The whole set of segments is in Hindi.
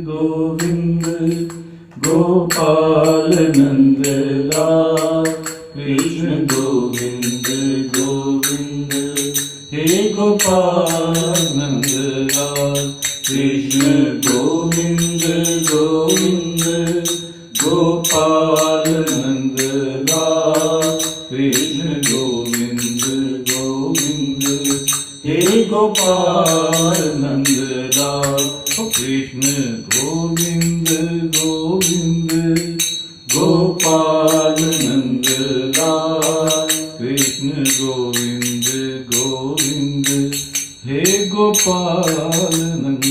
गोविंद गोपाल नंद लाल कृष्ण गोविंद गोविंद हे गोपाल नंद लाल कृष्ण गोविंद गोविंद गोपाल नंद लाल कृष्ण गोविंद गोविंद हे गोपाल नंद लाल कृष्ण गोविंद गोविंद गोपाल नंद लाल कृष्ण गोविंद गोविंद हे गोपाल नंद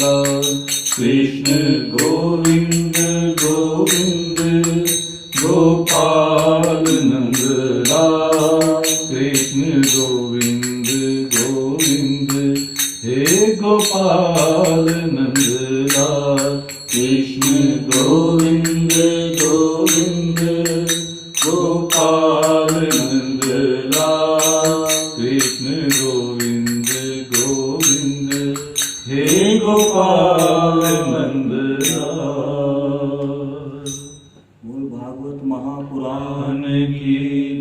लाल कृष्ण गोविंद गोविंद गोपाल नंद लाल कृष्ण गोविंद गोविंद हे गोपाल नंद लाल कृष्ण गोविंद गोविंद गोपाल नंद लाल कृष्ण गोविंद गोविंद हे गोपाल नंद लाल। मूल भागवत महापुराण की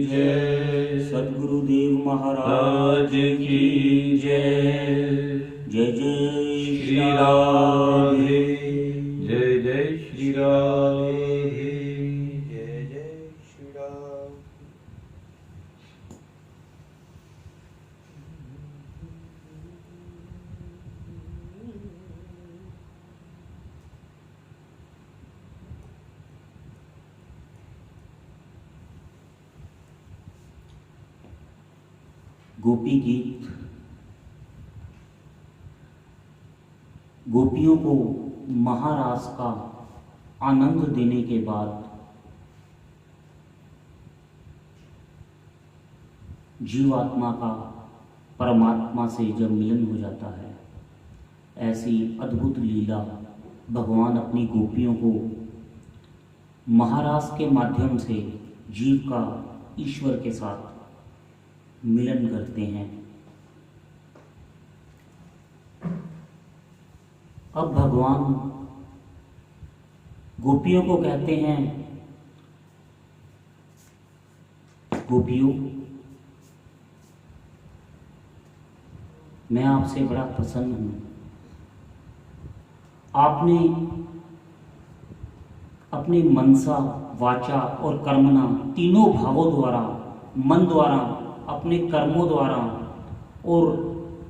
जय, सद्गुरुदेव महाराज की जय। जय जय श्री राधे, जय जय श्री राधे, जय जय श्री राम। गोपी गीत गोपियों को महारास का आनंद देने के बाद जीवात्मा का परमात्मा से जब मिलन हो जाता है, ऐसी अद्भुत लीला भगवान अपनी गोपियों को महारास के माध्यम से जीव का ईश्वर के साथ मिलन करते हैं। अब भगवान गोपियों को कहते हैं, गोपियों, मैं आपसे बड़ा प्रसन्न हूं। आपने अपने मनसा, वाचा और कर्मणा तीनों भावों द्वारा, मन द्वारा, अपने कर्मों द्वारा और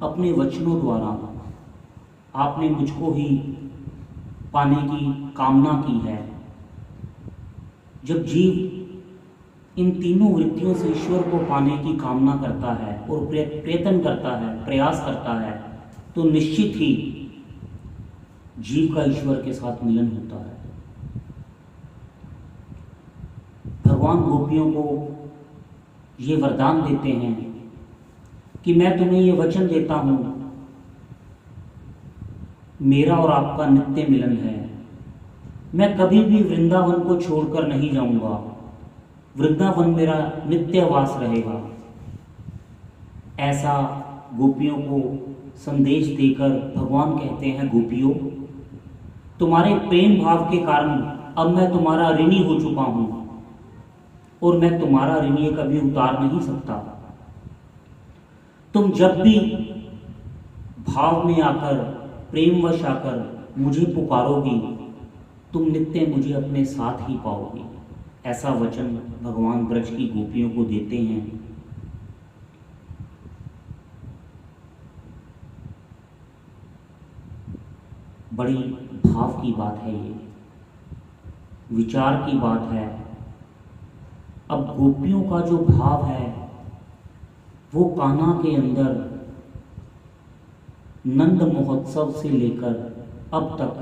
अपने वचनों द्वारा आपने मुझको ही पाने की कामना की है। जब जीव इन तीनों वृत्तियों से ईश्वर को पाने की कामना करता है और प्रयत्न करता है, प्रयास करता है, तो निश्चित ही जीव का ईश्वर के साथ मिलन होता है। भगवान गोपियों को ये वरदान देते हैं कि मैं तुम्हें ये वचन देता हूं, मेरा और आपका नित्य मिलन है। मैं कभी भी वृंदावन को छोड़कर नहीं जाऊंगा, वृंदावन मेरा नित्य वास रहेगा। ऐसा गोपियों को संदेश देकर भगवान कहते हैं, गोपियों, तुम्हारे प्रेम भाव के कारण अब मैं तुम्हारा ऋणी हो चुका हूं और मैं तुम्हारा ऋणी कभी उतार नहीं सकता। तुम जब भी भाव में आकर, प्रेमवश आकर मुझे पुकारोगी, तुम नित्य मुझे अपने साथ ही पाओगी। ऐसा वचन भगवान ब्रज की गोपियों को देते हैं। बड़ी भाव की बात है, ये विचार की बात है। अब गोपियों का जो भाव है वो कान्हा के अंदर नंद महोत्सव से लेकर अब तक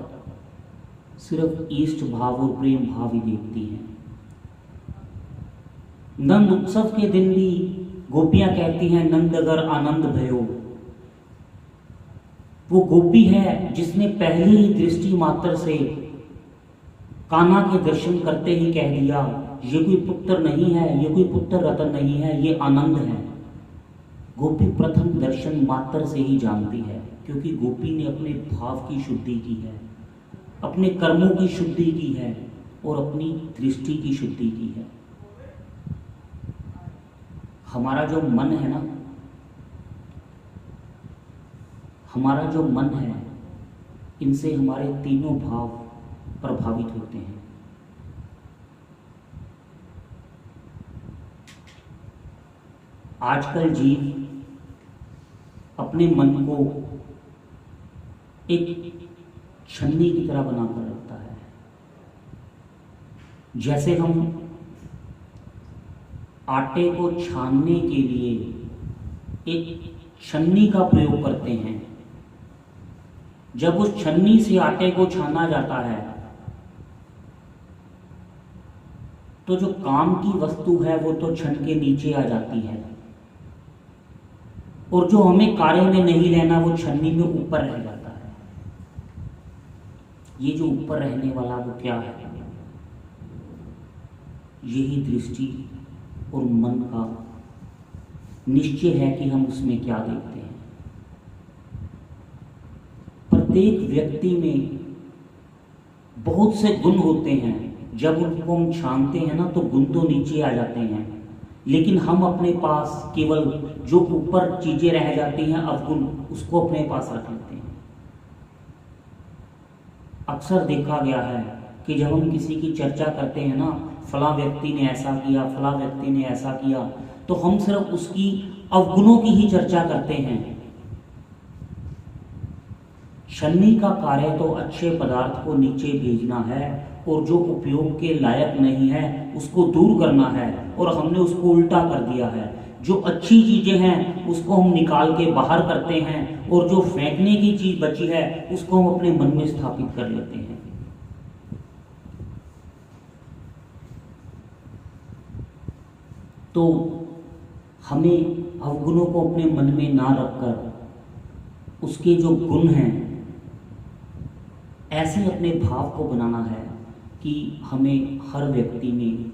सिर्फ इष्ट भाव और प्रेम भाव ही देखती है। नंद उत्सव के दिन भी गोपियां कहती हैं, नंद अगर आनंद भयो। वो गोपी है जिसने पहली ही दृष्टि मात्र से कान्हा के दर्शन करते ही कह दिया, ये कोई पुत्र नहीं है, ये कोई पुत्र रतन नहीं है, ये आनंद है। गोपी प्रथम दर्शन मात्र से ही जानती है, क्योंकि गोपी ने अपने भाव की शुद्धि की है। अपने कर्मों की शुद्धि की है और अपनी दृष्टि की शुद्धि की है। हमारा जो मन है ना, हमारा जो मन है, इनसे हमारे तीनों भाव प्रभावित होते हैं। आजकल जीव अपने मन को एक छन्नी की तरह बनाकर रखता है। जैसे हम आटे को छानने के लिए एक छन्नी का प्रयोग करते हैं, जब उस छन्नी से आटे को छाना जाता है तो जो काम की वस्तु है वो तो छन के नीचे आ जाती है, और जो हमें कार्य में नहीं लेना वो छन्नी में ऊपर रह जाता है। ये जो ऊपर रहने वाला वो क्या है? यही दृष्टि और मन का निश्चय है कि हम उसमें क्या देखते हैं। प्रत्येक व्यक्ति में बहुत से गुण होते हैं, जब उनको हम छानते हैं ना तो गुण तो नीचे आ जाते हैं, लेकिन हम अपने पास केवल जो ऊपर चीजें रह जाती हैं अवगुण, उसको अपने पास रख लेते हैं। अक्सर देखा गया है कि जब हम किसी की चर्चा करते हैं ना, फला व्यक्ति ने ऐसा किया, फला व्यक्ति ने ऐसा किया, तो हम सिर्फ उसकी अवगुणों की ही चर्चा करते हैं। छन्नी का कार्य तो अच्छे पदार्थ को नीचे भेजना है और जो उपयोग के लायक नहीं है उसको दूर करना है, और हमने उसको उल्टा कर दिया है। जो अच्छी चीजें हैं उसको हम निकाल के बाहर करते हैं, और जो फेंकने की चीज बची है उसको हम अपने मन में स्थापित कर लेते हैं। तो हमें अवगुणों को अपने मन में ना रखकर उसके जो गुण हैं ऐसे अपने भाव को बनाना है कि हमें हर व्यक्ति में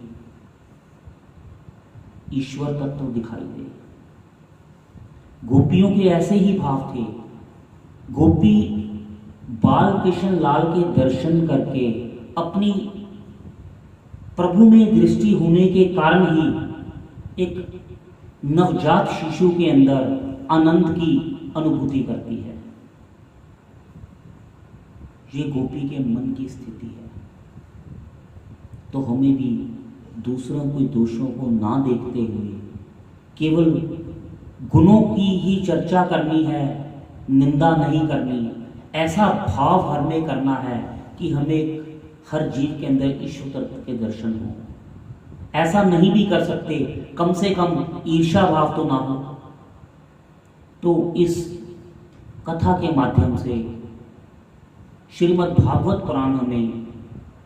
ईश्वर तत्व दिखाई दे। गोपियों के ऐसे ही भाव थे। गोपी बाल कृष्ण लाल के दर्शन करके अपनी प्रभु में दृष्टि होने के कारण ही एक नवजात शिशु के अंदर आनंद की अनुभूति करती है। ये गोपी के मन की स्थिति है। तो हमें भी दूसरों के दोषों को ना देखते हुए केवल गुणों की ही चर्चा करनी है, निंदा नहीं करनी। ऐसा भाव हर में करना है कि हमें हर जीव के अंदर ईश्वर तत्व के दर्शन हो। ऐसा नहीं भी कर सकते, कम से कम ईर्ष्या भाव तो ना हो। तो इस कथा के माध्यम से श्रीमद् भागवत पुराण में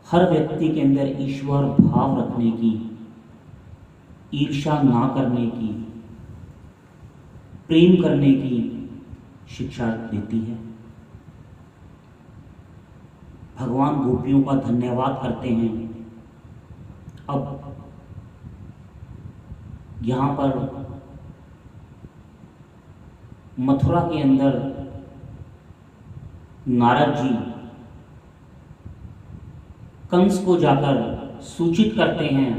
हर व्यक्ति के अंदर ईश्वर भाव रखने की, ईर्ष्या ना करने की, प्रेम करने की शिक्षा देती है। भगवान गोपियों का धन्यवाद करते हैं। अब यहाँ पर मथुरा के अंदर नारद जी कंस को जाकर सूचित करते हैं,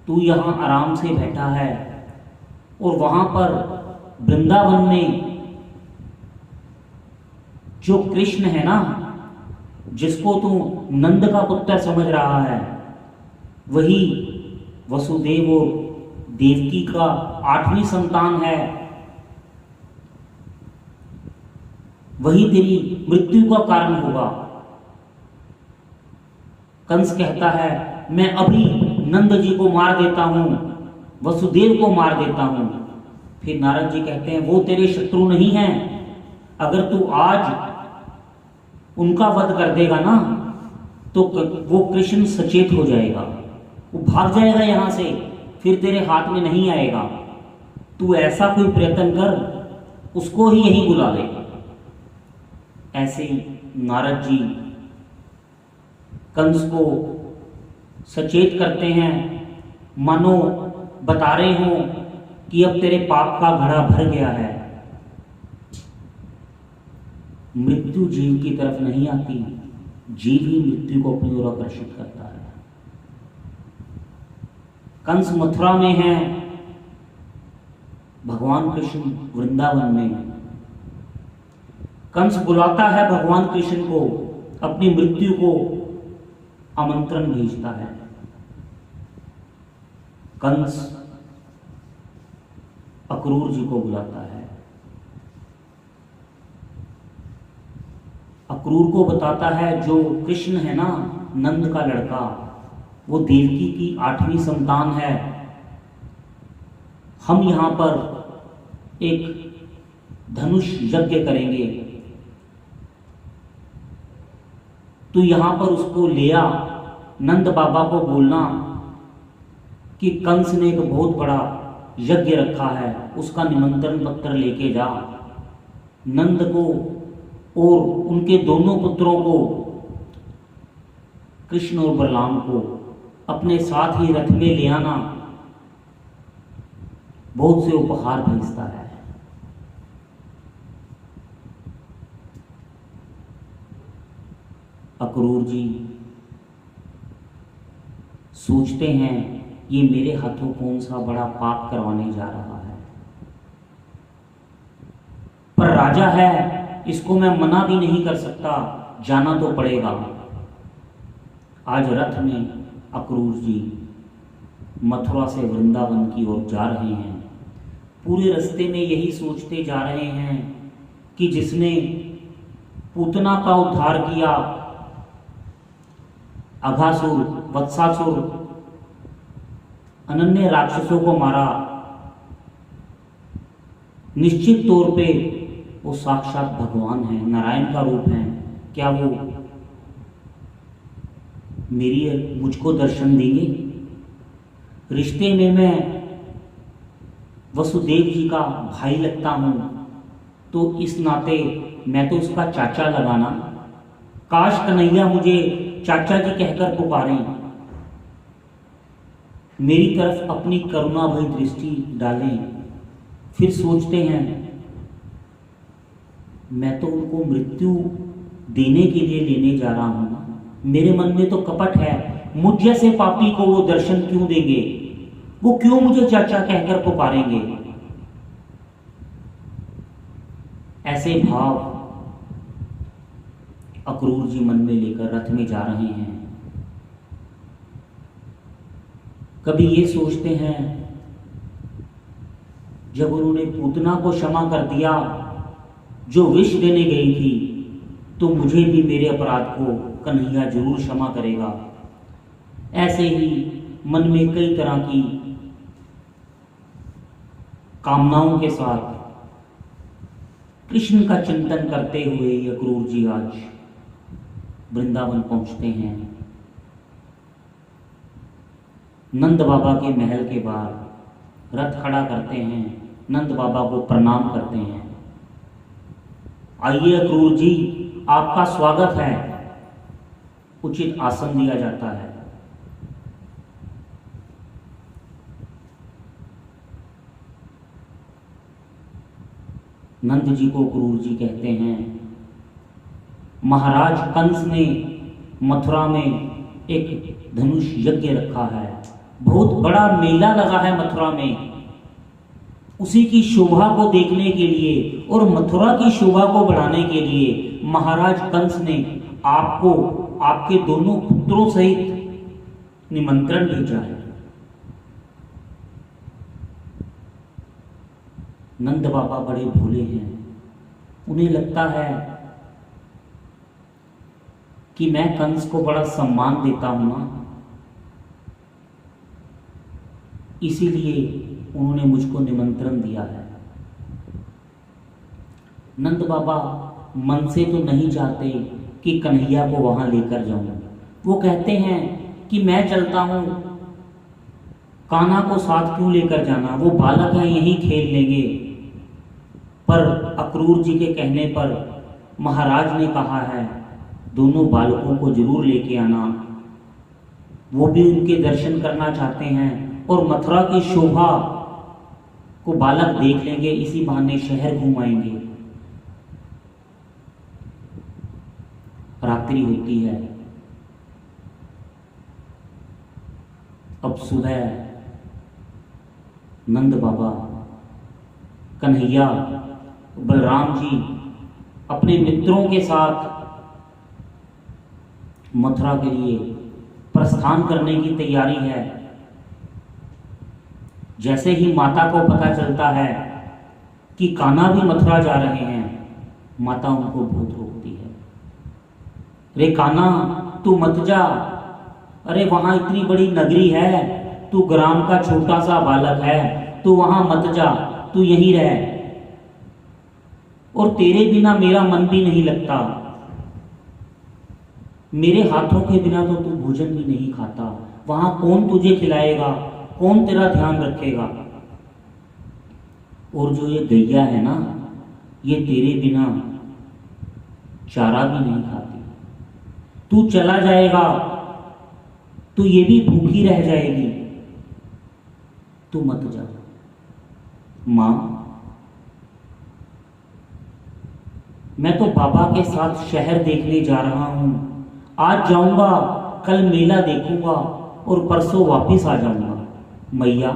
तू यहाँ आराम से बैठा है और वहां पर वृंदावन में जो कृष्ण है ना, जिसको तू नंद का पुत्र समझ रहा है, वही वसुदेव और देवकी का 8वीं संतान है। वही तेरी मृत्यु का कारण होगा। कंस कहता है, मैं अभी नंद जी को मार देता हूं, वसुदेव को मार देता हूं। फिर नारद जी कहते हैं, वो तेरे शत्रु नहीं हैं। अगर तू आज उनका वध कर देगा ना तो वो कृष्ण सचेत हो जाएगा, वो भाग जाएगा यहां से, फिर तेरे हाथ में नहीं आएगा। तू ऐसा कोई प्रयत्न कर, उसको ही यहीं बुला ले। ऐसे नारद जी कंस को सचेत करते हैं, मानो बता रहे हो कि अब तेरे पाप का घड़ा भर गया है। मृत्यु जीव की तरफ नहीं आती, जीव ही मृत्यु को अपनी ओर आकर्षित करता है। कंस मथुरा में है, भगवान कृष्ण वृंदावन में। कंस बुलाता है भगवान कृष्ण को, अपनी मृत्यु को आमंत्रण भेजता है। कंस अक्रूर जी को बुलाता है, अक्रूर को बताता है जो कृष्ण है ना, नंद का लड़का, वो देवकी की 8वीं संतान है। हम यहां पर एक धनुष यज्ञ करेंगे, तो यहां पर उसको ले आ, नंद बाबा को बोलना कि कंस ने एक बहुत बड़ा यज्ञ रखा है, उसका निमंत्रण पत्र लेके जा। नंद को और उनके दोनों पुत्रों को, कृष्ण और बलराम को, अपने साथ ही रथ में ले आना। बहुत से उपहार भेजता है। अक्रूर जी सोचते हैं ये मेरे हाथों कौन सा बड़ा पाप करवाने जा रहा है, पर राजा है, इसको मैं मना भी नहीं कर सकता, जाना तो पड़ेगा। आज रथ में अक्रूर जी मथुरा से वृंदावन की ओर जा रहे हैं। पूरे रास्ते में यही सोचते जा रहे हैं कि जिसने पूतना का उद्धार किया, अघासुर, वत्सासुर, अनन्य राक्षसों को मारा, निश्चित तौर पे वो साक्षात भगवान है, नारायण का रूप है। क्या वो मुझको दर्शन देंगे? रिश्ते में मैं वसुदेव जी का भाई लगता हूं, तो इस नाते मैं तो उसका चाचा लगाना। काश कन्हैया मुझे चाचा जी कहकर पुकारें, मेरी तरफ अपनी करुणा भरी दृष्टि डालें। फिर सोचते हैं मैं तो उनको मृत्यु देने के लिए लेने जा रहा हूं, मेरे मन में तो कपट है, मुझ जैसे पापी को वो दर्शन क्यों देंगे, वो क्यों मुझे चाचा कहकर पुकारेंगे। ऐसे भाव अक्रूर जी मन में लेकर रथ में जा रहे हैं। कभी ये सोचते हैं जब उन्होंने पूतना को क्षमा कर दिया जो विष देने गई थी, तो मुझे भी मेरे अपराध को कन्हैया जरूर क्षमा करेगा। ऐसे ही मन में कई तरह की कामनाओं के साथ कृष्ण का चिंतन करते हुए अक्रूर जी आज वृंदावन पहुंचते हैं। नंद बाबा के महल के बाहर रथ खड़ा करते हैं, नंद बाबा को प्रणाम करते हैं। आइए अक्रूर जी, आपका स्वागत है। उचित आसन दिया जाता है। नंद जी को अक्रूर जी कहते हैं, महाराज कंस ने मथुरा में एक धनुष यज्ञ रखा है, बहुत बड़ा मेला लगा है मथुरा में। उसी की शोभा को देखने के लिए और मथुरा की शोभा को बढ़ाने के लिए महाराज कंस ने आपको आपके दोनों पुत्रों सहित निमंत्रण भेजा है। नंद बाबा बड़े भोले हैं, उन्हें लगता है कि मैं कंस को बड़ा सम्मान देता हूं ना, इसीलिए उन्होंने मुझको निमंत्रण दिया है। नंद बाबा मन से तो नहीं चाहते कि कन्हैया को वहां लेकर जाऊं। वो कहते हैं कि मैं चलता हूं, कान्हा को साथ क्यों लेकर जाना, वो बालक है, यहीं खेल लेंगे। पर अक्रूर जी के कहने पर महाराज ने कहा है दोनों बालकों को जरूर लेके आना, वो भी उनके दर्शन करना चाहते हैं और मथुरा की शोभा को बालक देख लेंगे, इसी बहाने शहर घूम आएंगे। रात्रि होती है। अब सुबह नंद बाबा, कन्हैया, बलराम जी अपने मित्रों के साथ मथुरा के लिए प्रस्थान करने की तैयारी है। जैसे ही माता को पता चलता है कि कान्हा भी मथुरा जा रहे हैं, माता उनको बहुत रोकती है। रे कान्हा, तू मत जा, अरे वहां इतनी बड़ी नगरी है, तू ग्राम का छोटा सा बालक है, तू वहां मत जा, तू यहीं रह, और तेरे बिना मेरा मन भी नहीं लगता, मेरे हाथों के बिना तो तू भोजन भी नहीं खाता, वहां कौन तुझे खिलाएगा, कौन तेरा ध्यान रखेगा। और जो ये गैया है ना, ये तेरे बिना चारा भी नहीं खाती, तू चला जाएगा तो ये भी भूखी रह जाएगी, तू मत जा। मां, मैं तो बाबा के साथ शहर देखने जा रहा हूं, आज जाऊंगा, कल मेला देखूंगा और परसों वापस आ जाऊंगा। मैया,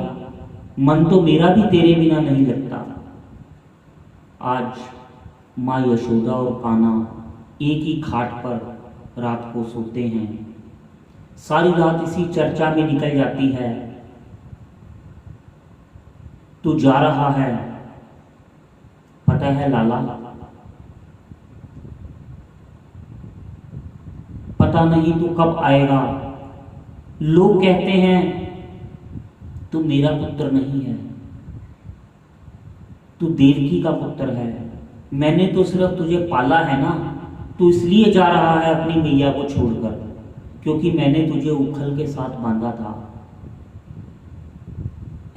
मन तो मेरा भी तेरे बिना नहीं लगता। आज माँ यशोदा और कान्हा एक ही खाट पर रात को सोते हैं। सारी रात इसी चर्चा में निकल जाती है। तू जा रहा है, पता है लाला, पता नहीं तू कब आएगा। लोग कहते हैं तू मेरा पुत्र नहीं है, तू देवकी का पुत्र है। मैंने तो सिर्फ तुझे पाला है ना, तू इसलिए जा रहा है अपनी मैया को छोड़कर, क्योंकि मैंने तुझे उखल के साथ बांधा था।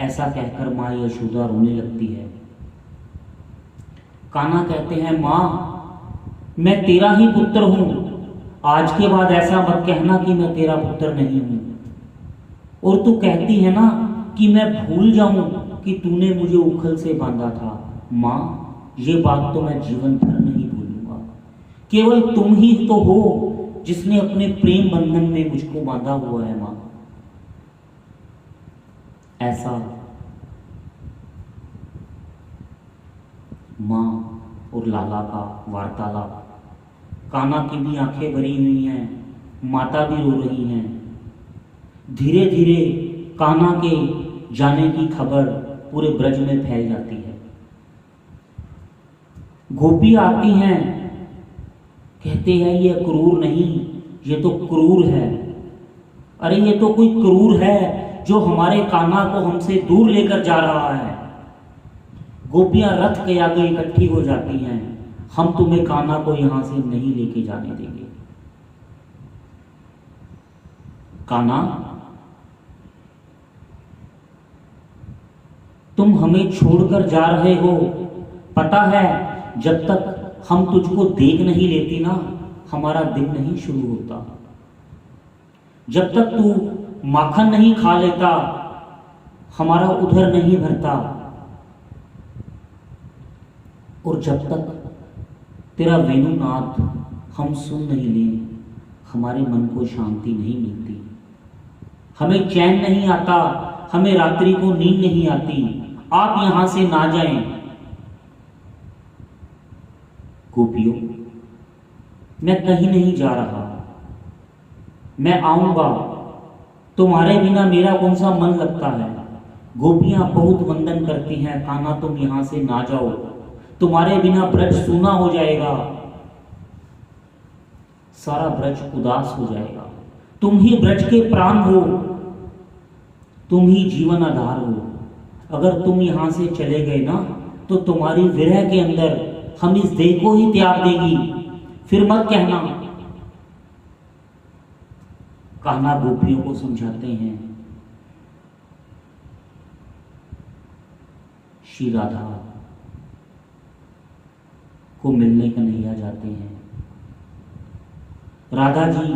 ऐसा कहकर माँ यशोदा रोने लगती है। कान्हा कहते हैं, माँ मैं तेरा ही पुत्र हूं, आज के बाद ऐसा मत कहना कि मैं तेरा पुत्र नहीं हूं। और तू कहती है ना कि मैं भूल जाऊं कि तूने मुझे उखल से बांधा था। माँ, ये बात तो मैं जीवन भर नहीं भूलूंगा। केवल तुम ही तो हो जिसने अपने प्रेम बंधन में मुझको बांधा हुआ है। माँ, ऐसा माँ और लाला का वार्तालाप। कान्हा की भी आंखें भरी हुई हैं, माता भी रो रही हैं। धीरे धीरे कान्हा के जाने की खबर पूरे ब्रज में फैल जाती है। गोपी आती हैं, कहते हैं ये क्रूर नहीं, ये तो क्रूर है। अरे ये तो कोई क्रूर है जो हमारे कान्हा को हमसे दूर लेकर जा रहा है। गोपियां रथ के आगे इकट्ठी हो जाती हैं, हम तुम्हें कान्हा को यहां से नहीं लेके जाने देंगे। कान्हा, तुम हमें छोड़कर जा रहे हो, पता है जब तक हम तुझको देख नहीं लेती ना, हमारा दिन नहीं शुरू होता। जब तक तू माखन नहीं खा लेता, हमारा उधर नहीं भरता। और जब तक तेरा वेणुनाद हम सुन नहीं लें, हमारे मन को शांति नहीं मिलती, हमें चैन नहीं आता, हमें रात्रि को नींद नहीं आती। आप यहां से ना जाएं। गोपियों, मैं कहीं नहीं जा रहा, मैं आऊंगा, तुम्हारे बिना मेरा कौन सा मन लगता है। गोपियां बहुत वंदन करती हैं, कान्हा तुम यहां से ना जाओ, तुम्हारे बिना ब्रज सूना हो जाएगा, सारा ब्रज उदास हो जाएगा। तुम ही ब्रज के प्राण हो, तुम ही जीवन आधार हो। अगर तुम यहां से चले गए ना, तो तुम्हारी विरह के अंदर हम इस देह को ही त्याग देगी, फिर मत कहना। कान्हा गोपियों को समझाते हैं। श्री राधा को मिलने कन्हैया जाते हैं। राधा जी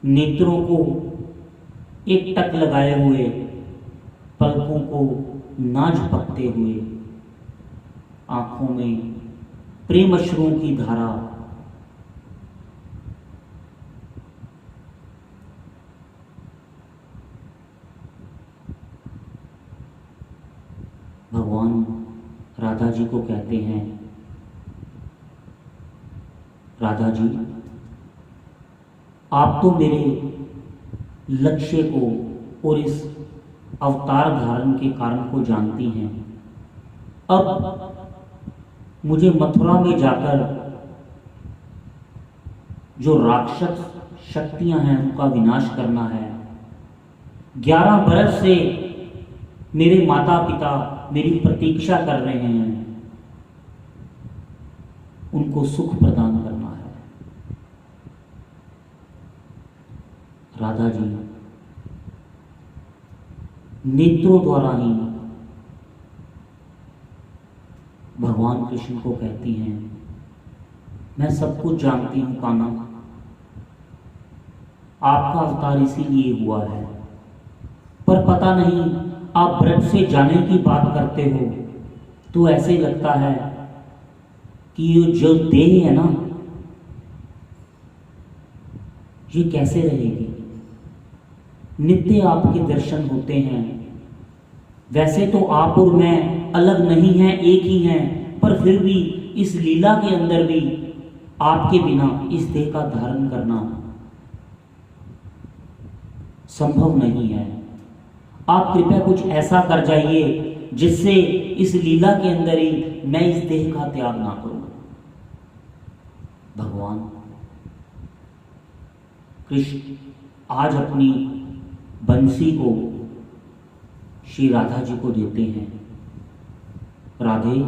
नेत्रों को एक टक लगाए हुए, पलकों को ना झपकते हुए, आंखों में प्रेम अश्रुओं की धारा, राधा जी को कहते हैं, राधा जी, आप तो मेरे लक्ष्य को और इस अवतार धारण के कारण को जानती हैं। अब मुझे मथुरा में जाकर जो राक्षस शक्तियां हैं उनका विनाश करना है। 11 बरस से मेरे माता पिता मेरी प्रतीक्षा कर रहे हैं, उनको सुख प्रदान करना है। राधा जी नेत्रों द्वारा ही भगवान कृष्ण को कहती हैं, मैं सब कुछ जानती हूं कान्हा, आपका अवतार इसीलिए हुआ है, पर पता नहीं आप ब्रज से जाने की बात करते हो तो ऐसे लगता है कि ये जो देह है ना, ये कैसे रहेगी। नित्य आपके दर्शन होते हैं, वैसे तो आप और मैं अलग नहीं हैं, एक ही हैं, पर फिर भी इस लीला के अंदर भी आपके बिना इस देह का धारण करना संभव नहीं है। आप कृपया कुछ ऐसा कर जाइए जिससे इस लीला के अंदर ही मैं इस देह का त्याग ना करूं। भगवान कृष्ण आज अपनी बंसी को श्री राधा जी को देते हैं। राधे,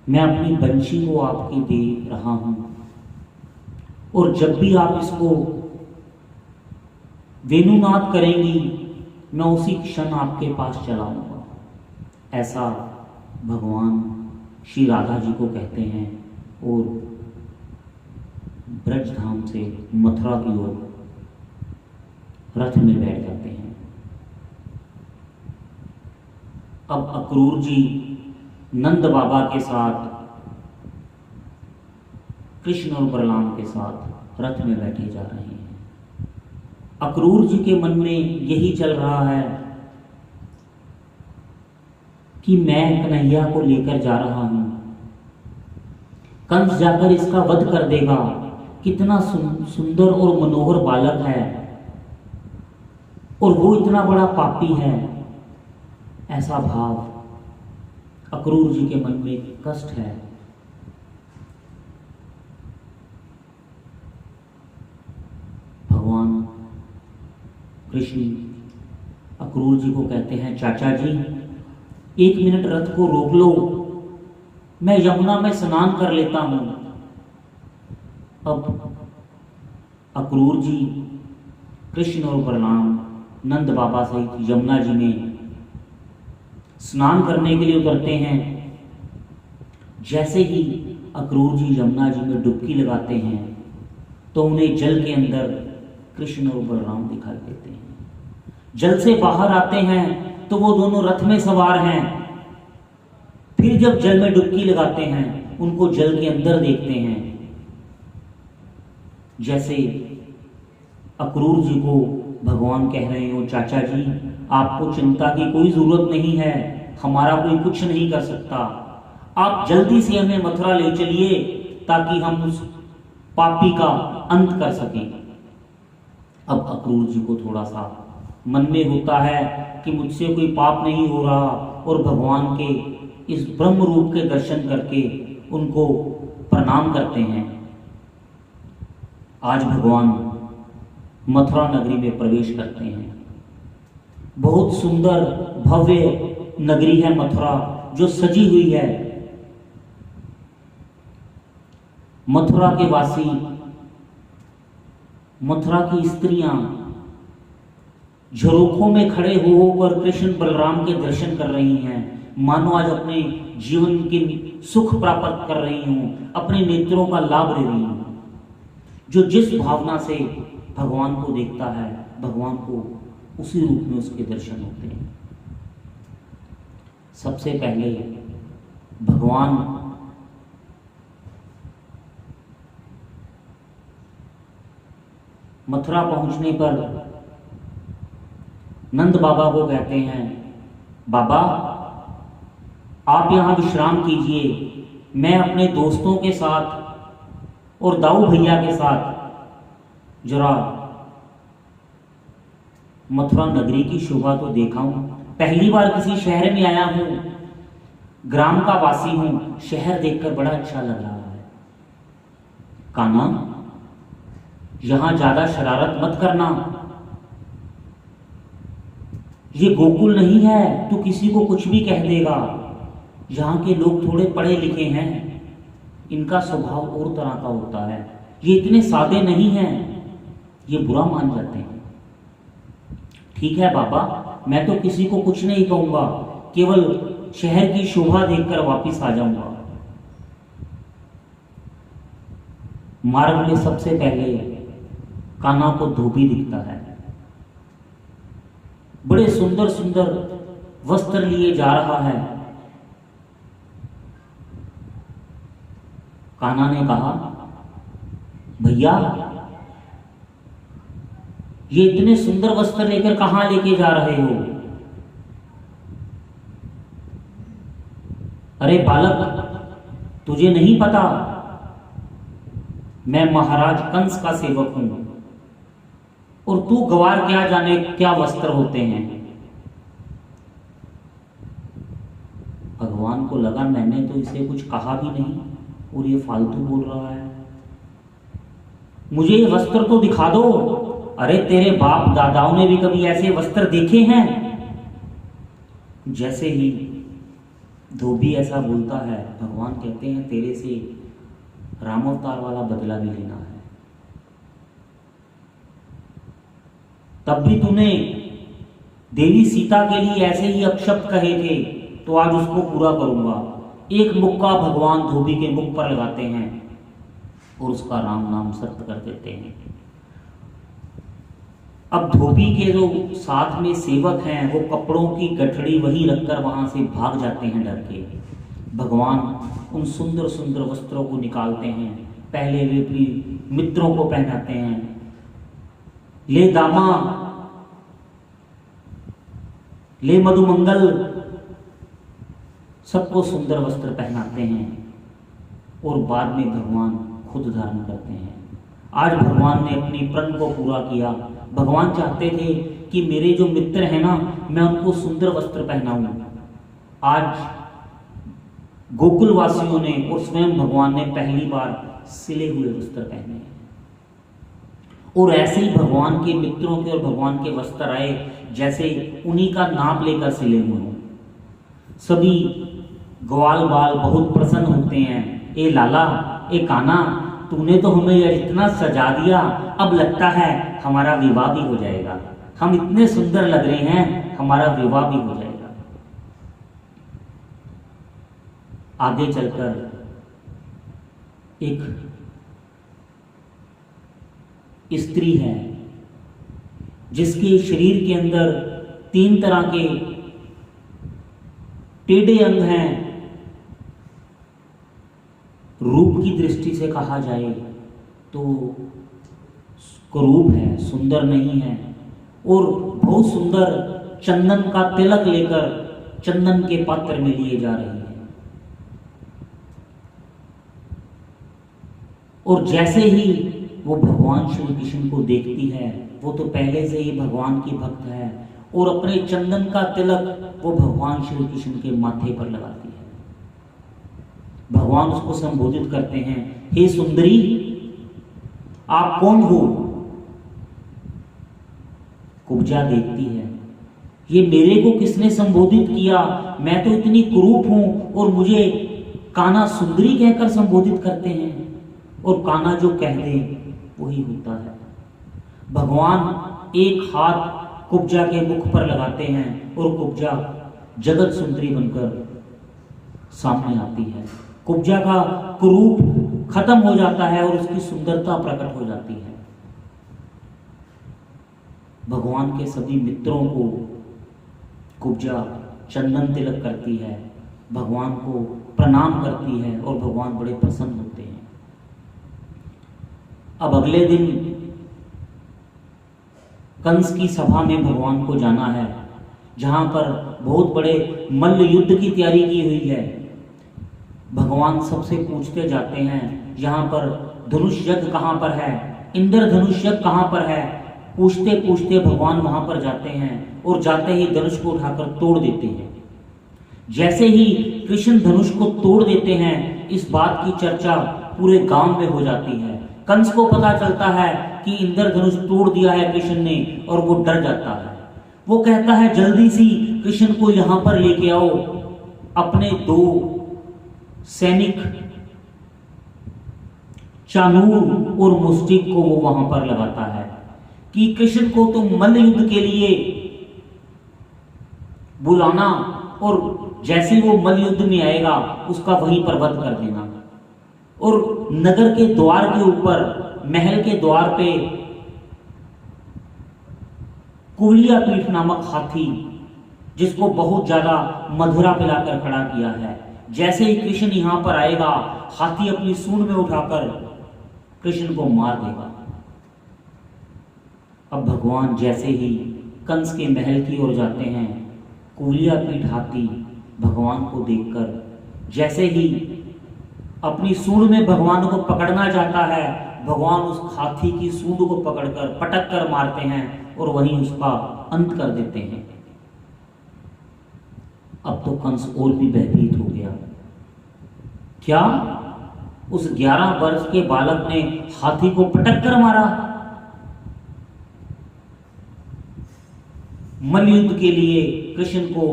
मैं अपनी बंशी को आपके दे रहा हूं, और जब भी आप इसको वेणुनाद करेंगी मैं उसी क्षण आपके पास चलाऊंगा। ऐसा भगवान श्री राधा जी को कहते हैं और ब्रज धाम से मथुरा की ओर रथ में बैठ जाते हैं। अब अक्रूर जी नंद बाबा के साथ, कृष्ण और बलराम के साथ रथ में बैठे जा रहे हैं। अक्रूर जी के मन में यही चल रहा है कि मैं कन्हैया को लेकर जा रहा हूं, कंस जाकर इसका वध कर देगा, कितना सुंदर और मनोहर बालक है और वो इतना बड़ा पापी है। ऐसा भाव अक्रूर जी के मन में कष्ट है। भगवान कृष्ण अक्रूर जी को कहते हैं, चाचा जी 1 मिनट रथ को रोक लो, मैं यमुना में स्नान कर लेता हूं। अब अक्रूर जी कृष्ण और बलराम नंद बाबा सहित यमुना जी में स्नान करने के लिए उतरते हैं। जैसे ही अक्रूर जी यमुना जी में डुबकी लगाते हैं तो उन्हें जल के अंदर कृष्ण और बलराम दिखाई देते हैं। जल से बाहर आते हैं तो वो दोनों रथ में सवार हैं। फिर जब जल में डुबकी लगाते हैं उनको जल के अंदर देखते हैं। जैसे अक्रूर जी को भगवान कह रहे हो, चाचा जी आपको चिंता की कोई जरूरत नहीं है, हमारा कोई कुछ नहीं कर सकता, आप जल्दी से हमें मथुरा ले चलिए ताकि हम उस पापी का अंत कर सकें। अब अक्रूर जी को थोड़ा सा मन में होता है कि मुझसे कोई पाप नहीं हो रहा, और भगवान के इस ब्रह्म रूप के दर्शन करके उनको प्रणाम करते हैं। आज भगवान मथुरा नगरी में प्रवेश करते हैं। बहुत सुंदर भव्य नगरी है मथुरा, जो सजी हुई है। मथुरा के वासी, मथुरा की स्त्रियां झरोखों में खड़े होकर कृष्ण बलराम के दर्शन कर रही हैं, मानो आज अपने जीवन के सुख प्राप्त कर रही हूं, अपने नेत्रों का लाभ ले रही हूं। जो जिस भावना से भगवान को देखता है, भगवान को उसी रूप में उसके दर्शन होते हैं। सबसे पहले भगवान मथुरा पहुंचने पर नंद बाबा को कहते हैं, बाबा आप यहाँ विश्राम कीजिए, मैं अपने दोस्तों के साथ और दाऊ भैया के साथ जरा मथुरा नगरी की शोभा तो देखा हूं। पहली बार किसी शहर में आया हूं, ग्राम का वासी हूं, शहर देखकर बड़ा अच्छा लग रहा है। कान्हा, यहां ज्यादा शरारत मत करना, ये गोकुल नहीं है तू किसी को कुछ भी कह देगा। यहाँ के लोग थोड़े पढ़े लिखे हैं, इनका स्वभाव और तरह का होता है, ये इतने सादे नहीं हैं, ये बुरा मान जाते हैं। ठीक है बाबा, मैं तो किसी को कुछ नहीं कहूंगा, केवल शहर की शोभा देखकर वापस आ जाऊंगा। मार्ग में सबसे पहले कान्हा को धोबी दिखता है, बड़े सुंदर सुंदर वस्त्र लिए जा रहा है। कान्हा ने कहा, भैया ये इतने सुंदर वस्त्र लेकर कहां लेके जा रहे हो? अरे बालक, तुझे नहीं पता मैं महाराज कंस का सेवक हूं और तू गवार क्या जाने क्या वस्त्र होते हैं। भगवान को लगा मैंने तो इसे कुछ कहा भी नहीं और ये फालतू बोल रहा है, मुझे ये वस्त्र तो दिखा दो। अरे तेरे बाप दादाओं ने भी कभी ऐसे वस्त्र देखे हैं? जैसे ही धोबी ऐसा बोलता है, भगवान कहते हैं तेरे से रामावतार वाला बदला भी लेना है। तब भी तूने देवी सीता के लिए ऐसे ही अपशब्द कहे थे, तो आज उसको पूरा करूंगा। एक मुक्का भगवान धोबी के मुख पर लगाते हैं और उसका राम नाम सत्य कर देते हैं। अब धोबी के जो साथ में सेवक हैं वो कपड़ों की गठड़ी वहीं रखकर वहां से भाग जाते हैं डर के। भगवान उन सुंदर सुंदर वस्त्रों को निकालते हैं, पहले वे अपनी मित्रों को पहनाते हैं। ले दामा, ले मधुमंगल, सबको सुंदर वस्त्र पहनाते हैं और बाद में भगवान खुद धारण करते हैं। आज भगवान ने अपनी प्रण को पूरा किया। भगवान चाहते थे कि मेरे जो मित्र हैं ना, मैं उनको सुंदर वस्त्र पहनाऊं। आज गोकुल वासियों ने और स्वयं भगवान ने पहली बार सिले हुए वस्त्र पहने हैं। और ऐसे ही भगवान के मित्रों के और भगवान के वस्त्र आए जैसे उन्हीं का नाप लेकर सिले हुए हों। सभी ग्वाल बाल बहुत प्रसन्न होते हैं। ए लाला, ए कान्हा, तूने तो हमें इतना सजा दिया, अब लगता है हमारा विवाह भी हो जाएगा। हम इतने सुंदर लग रहे हैं, हमारा विवाह भी हो जाएगा। आगे चलकर एक स्त्री है जिसके शरीर के अंदर 3 तरह के टेढ़े अंग हैं। रूप की दृष्टि से कहा जाए तो कुरूप है, सुंदर नहीं है, और बहुत सुंदर चंदन का तिलक लेकर चंदन के पात्र में लिए जा रही है। और जैसे ही वो भगवान श्री कृष्ण को देखती है, वो तो पहले से ही भगवान की भक्त है, और अपने चंदन का तिलक वो भगवान श्री कृष्ण के माथे पर लगाती है। भगवान उसको संबोधित करते हैं, हे सुंदरी, आप कौन हो? कुब्जा देखती है, ये मेरे को किसने संबोधित किया? मैं तो इतनी कुरूप हूं और मुझे कान्हा सुंदरी कहकर संबोधित करते हैं। और कान्हा जो कह दे वही होता है। भगवान एक हाथ कुब्जा के मुख पर लगाते हैं और कुब्जा जगत सुंदरी बनकर सामने आती है। कुब्जा का कुरूप खत्म हो जाता है और उसकी सुंदरता प्रकट हो जाती है। भगवान के सभी मित्रों को कुब्जा चंदन तिलक करती है, भगवान को प्रणाम करती है और भगवान बड़े प्रसन्न होते हैं। अब अगले दिन कंस की सभा में भगवान को जाना है, जहाँ पर बहुत बड़े मल्ल युद्ध की तैयारी की हुई है। भगवान सबसे पूछते जाते हैं यहाँ पर धनुष यज्ञ कहाँ पर है, इंद्रधनुष यज्ञ कहाँ पर है। पूछते पूछते भगवान वहाँ पर जाते हैं और जाते ही धनुष को उठाकर तोड़ देते हैं। जैसे ही कृष्ण धनुष को तोड़ देते हैं, इस बात की चर्चा पूरे गांव में हो जाती है। कंस को पता चलता है कि इंद्रधनुष तोड़ दिया है कृष्ण ने, और वो डर जाता है। वो कहता है जल्दी सी कृष्ण को यहाँ पर लेके आओ। अपने 2 सैनिक चानूर और मुष्टिक को वो वहां पर लगाता है कि कृष्ण को तुम मल्ल युद्ध के लिए बुलाना, और जैसे वो मल्ल युद्ध में आएगा उसका वहीं पर वध कर देना। और नगर के द्वार के ऊपर, महल के द्वार पे कुवलिया पीठ नामक हाथी, जिसको बहुत ज्यादा मधुरा पिलाकर खड़ा किया है, जैसे ही कृष्ण यहां पर आएगा, हाथी अपनी सूंड में उठाकर कृष्ण को मार देगा। अब भगवान जैसे ही कंस के महल की ओर जाते हैं, कुवलिया पीठ हाथी भगवान को देखकर जैसे ही अपनी सूंड में भगवान को पकड़ना चाहता है, भगवान उस हाथी की सूंड को पकड़कर पटक कर मारते हैं और वहीं उसका अंत कर देते हैं। अब तो कंस और भी भयभीत हो गया। क्या उस 11 वर्ष के बालक ने हाथी को पटक कर मारा? मल्ल युद्ध के लिए कृष्ण को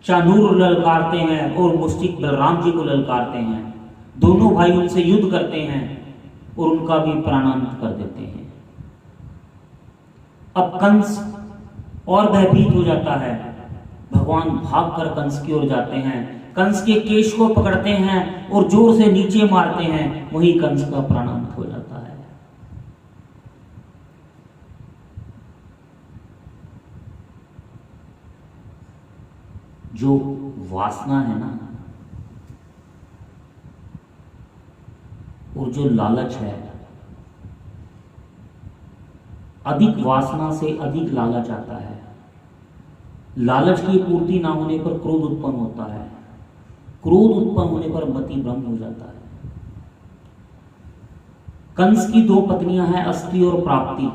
चानूर ललकारते हैं और मुष्टिक बलराम जी को ललकारते हैं। दोनों भाई उनसे युद्ध करते हैं और उनका भी प्राणांत कर देते हैं। अब कंस और भयभीत हो जाता है। भगवान भागकर कंस की ओर जाते हैं, कंस के केश को पकड़ते हैं और जोर से नीचे मारते हैं। वही कंस का प्राणांत हो जाता है। जो वासना है ना, और जो लालच है, अधिक वासना से अधिक लालच आता है। लालच की पूर्ति ना होने पर क्रोध उत्पन्न होता है, क्रोध उत्पन्न होने पर मति भ्रम हो जाता है। कंस की 2 पत्नियां हैं, अस्ति और प्राप्ति।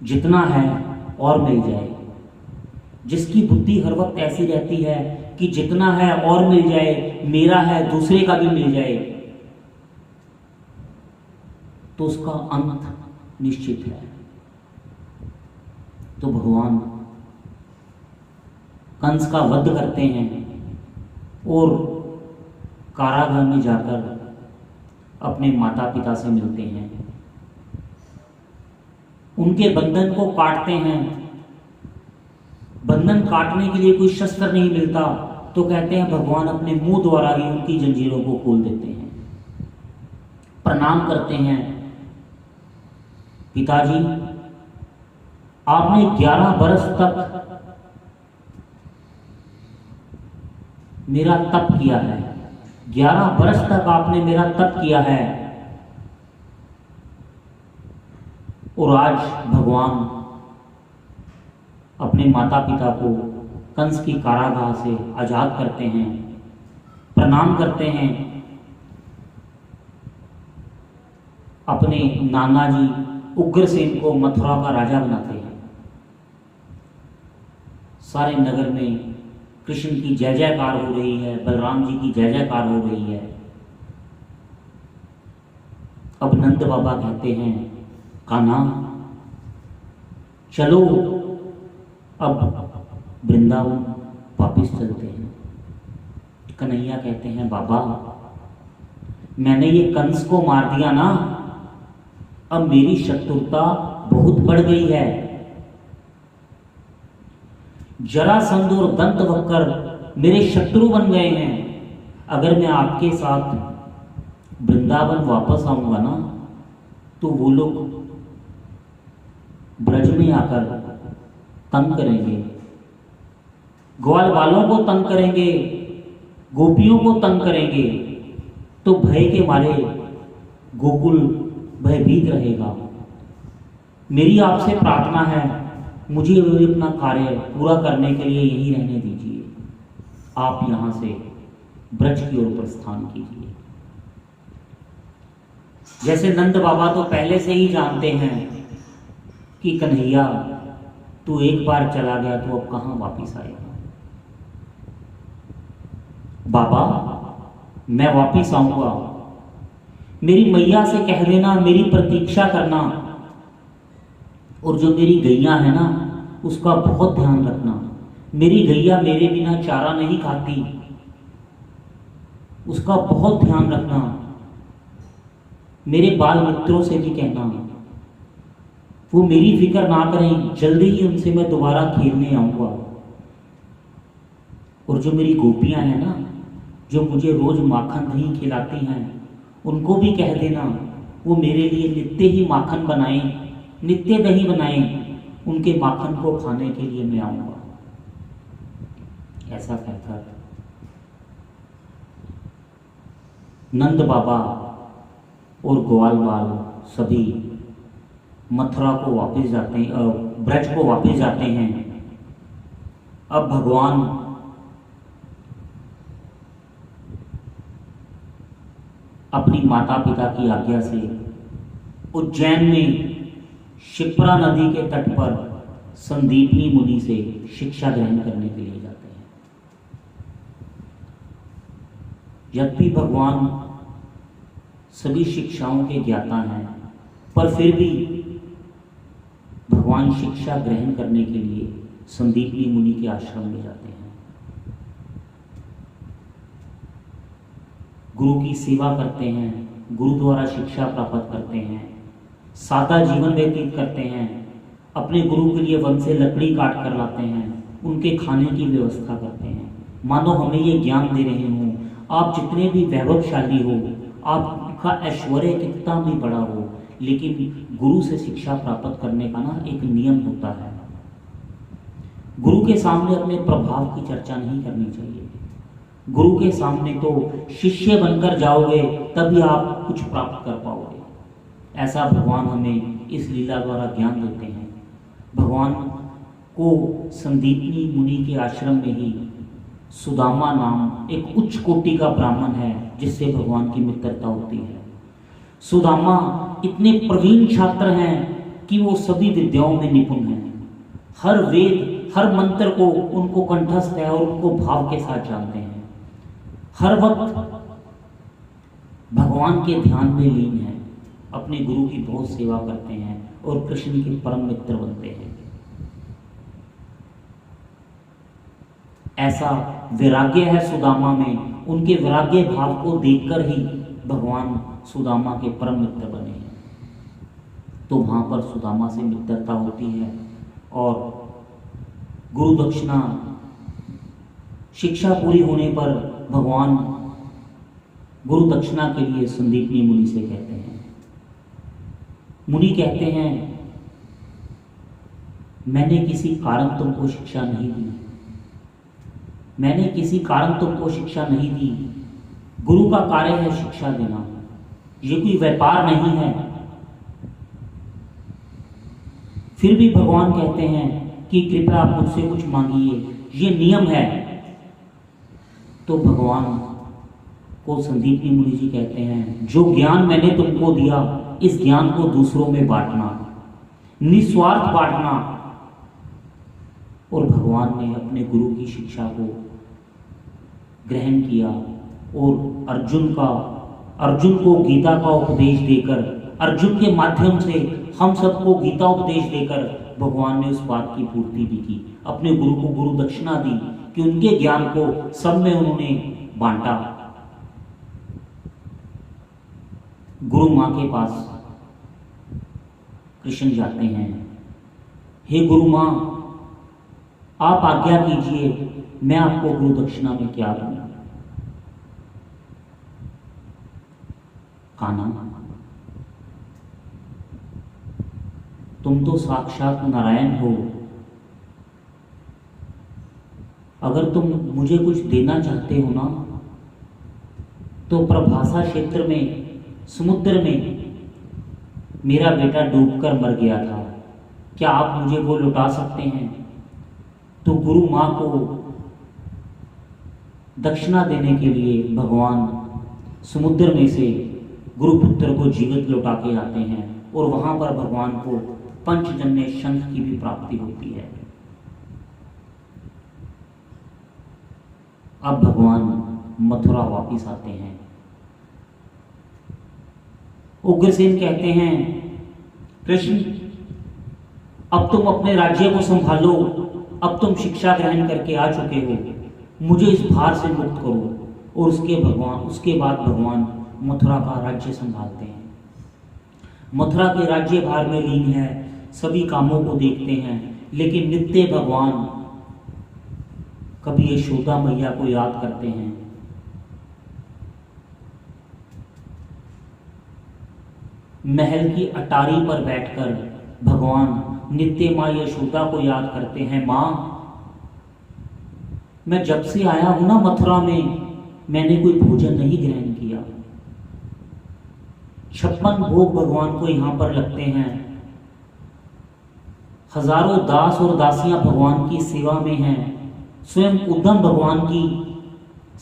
जितना है और मिल जाए। जिसकी बुद्धि हर वक्त ऐसी रहती है कि जितना है और मिल जाए, मेरा है दूसरे का भी मिल जाए, तो उसका अंत निश्चित है। तो भगवान कंस का वध करते हैं और कारागार में जाकर अपने माता पिता से मिलते हैं, उनके बंधन को काटते हैं। बंधन काटने के लिए कोई शस्त्र नहीं मिलता, तो कहते हैं भगवान अपने मुंह द्वारा ही उनकी जंजीरों को खोल देते हैं। प्रणाम करते हैं, पिताजी आपने 11 बरस तक मेरा तप किया है, 11 बरस तक आपने मेरा तप किया है, और आज भगवान अपने माता पिता को कंस की कारागाह से आजाद करते हैं। प्रणाम करते हैं, अपने नाना जी उग्रसेन को मथुरा का राजा बनाते हैं। सारे नगर में कृष्ण की जय जयकार हो रही है, बलराम जी की जय जयकार हो रही है। अब नंद बाबा कहते हैं, कान्हा चलो अब वृंदावन वापिस चलते हैं। कन्हैया कहते हैं, बाबा मैंने ये कंस को मार दिया ना, अब मेरी शत्रुता बहुत बढ़ गई है। जरासंध और दंतवक्र मेरे शत्रु बन गए हैं। अगर मैं आपके साथ वृंदावन वापस आऊंगा ना, तो वो लोग ब्रज में आकर तंग करेंगे, ग्वाल वालों को तंग करेंगे, गोपियों को तंग करेंगे। तो भय के मारे गोकुल भयभीत रहेगा, मेरी आपसे प्रार्थना है, मुझे भी अपना कार्य पूरा करने के लिए यहीं रहने दीजिए। आप यहाँ से ब्रज की ओर प्रस्थान कीजिए। जैसे नंद बाबा तो पहले से ही जानते हैं कि कन्हैया तू एक बार चला गया तो अब कहाँ वापिस आएगा। बाबा मैं वापिस आऊंगा, मेरी मैया से कह देना मेरी प्रतीक्षा करना, और जो मेरी गैया है ना उसका बहुत ध्यान रखना। मेरी गैया मेरे बिना चारा नहीं खाती, उसका बहुत ध्यान रखना। मेरे बाल मित्रों से भी कहना वो मेरी फिक्र ना करें, जल्दी ही उनसे मैं दोबारा खेलने आऊंगा। और जो मेरी गोपियां हैं ना, जो मुझे रोज माखन दही खिलाती हैं, उनको भी कह देना वो मेरे लिए नित्य ही माखन बनाएं, नित्य दही बनाएं, उनके माखन को खाने के लिए मैं आऊंगा। ऐसा कहकर नंद बाबा और ग्वाल बाल सभी मथुरा को वापस जाते हैं, ब्रज को वापस जाते हैं। अब भगवान अपनी माता पिता की आज्ञा से उज्जैन में शिप्रा नदी के तट पर संदीपनी मुनि से शिक्षा ग्रहण करने के लिए जाते हैं। यद्यपि भगवान सभी शिक्षाओं के ज्ञाता हैं, पर फिर भी भगवान शिक्षा ग्रहण करने के लिए संदीपनी मुनि के आश्रम में जाते हैं। गुरु की सेवा करते हैं, गुरु द्वारा शिक्षा प्राप्त करते हैं, सादा जीवन व्यतीत करते हैं, अपने गुरु के लिए वन से लकड़ी काट कर लाते हैं, उनके खाने की व्यवस्था करते हैं, मानो हमें ये ज्ञान दे रहे हों। आप जितने भी वैभवशाली हो, आपका ऐश्वर्य कितना भी बड़ा हो, लेकिन गुरु से शिक्षा प्राप्त करने का ना एक नियम होता है। गुरु के सामने अपने प्रभाव की चर्चा नहीं करनी चाहिए। गुरु के सामने तो शिष्य बनकर जाओगे तभी आप कुछ प्राप्त कर पाओगे। ऐसा भगवान हमें इस लीला द्वारा ज्ञान देते हैं। भगवान को संदीपनी मुनि के आश्रम में ही सुदामा नाम एक उच्च कोटि का ब्राह्मण है जिससे भगवान की मित्रता होती है। सुदामा इतने प्रवीण छात्र हैं कि वो सभी विद्याओं में निपुण हैं। हर वेद हर मंत्र को उनको कंठस्थ है और उनको भाव के साथ जानते हैं। हर वक्त भगवान के ध्यान में लीन है, अपने गुरु की बहुत सेवा करते हैं और कृष्ण के परम मित्र बनते हैं। ऐसा वैराग्य है सुदामा में, उनके वैराग्य भाव को देखकर ही भगवान सुदामा के परम मित्र बने हैं। तो वहां पर सुदामा से मित्रता होती है और गुरु दक्षिणा शिक्षा पूरी होने पर भगवान गुरु दक्षिणा के लिए संदीपनी मुनि से कहते हैं। मुनि कहते हैं मैंने किसी कारण तुमको शिक्षा नहीं दी, मैंने किसी कारण तुमको शिक्षा नहीं दी। गुरु का कार्य है शिक्षा देना, ये कोई व्यापार नहीं है। फिर भी भगवान कहते हैं कि कृपया आप मुझसे कुछ मांगिए, ये नियम है। तो भगवान को संदीपनी मुनि जी कहते हैं जो ज्ञान मैंने तुमको दिया इस ज्ञान को दूसरों में बांटना, निस्वार्थ बांटना। और भगवान ने अपने गुरु की शिक्षा को ग्रहण किया और अर्जुन को गीता का उपदेश देकर, अर्जुन के माध्यम से हम सबको गीता उपदेश देकर भगवान ने उस बात की पूर्ति भी की। अपने गुरु को गुरु दक्षिणा दी कि उनके ज्ञान को सब में उन्होंने बांटा। गुरु मां के पास कृष्ण जाते हैं, हे गुरु मां आप आज्ञा कीजिए, मैं आपको गुरु दक्षिणा में क्या दूं। कान्हा तुम तो साक्षात नारायण हो, अगर तुम मुझे कुछ देना चाहते हो ना तो प्रभासा क्षेत्र में समुद्र में मेरा बेटा डूबकर मर गया था, क्या आप मुझे वो लौटा सकते हैं? तो गुरु माँ को दक्षिणा देने के लिए भगवान समुद्र में से गुरुपुत्र को जीवित लौटा के आते हैं और वहां पर भगवान को पंचजन्य शंख की भी प्राप्ति होती है। अब भगवान मथुरा वापिस आते हैं। उग्रसेन कहते हैं, कृष्ण अब तुम अपने राज्य को संभालो, अब तुम शिक्षा ग्रहण करके आ चुके हो, मुझे इस भार से मुक्त करो। और उसके बाद भगवान मथुरा का राज्य संभालते हैं। मथुरा के राज्य भार में लीन है, सभी कामों को देखते हैं, लेकिन नित्य भगवान कभी यशोदा मैया को याद करते हैं। महल की अटारी पर बैठकर भगवान नित्य माँ यशोदा को याद करते हैं। माँ, मैं जब से आया हूं ना मथुरा में, मैंने कोई भोजन नहीं ग्रहण किया। 56 भोग भगवान को यहां पर लगते हैं। हजारों दास और दासियां भगवान की सेवा में हैं, स्वयं उद्धम भगवान की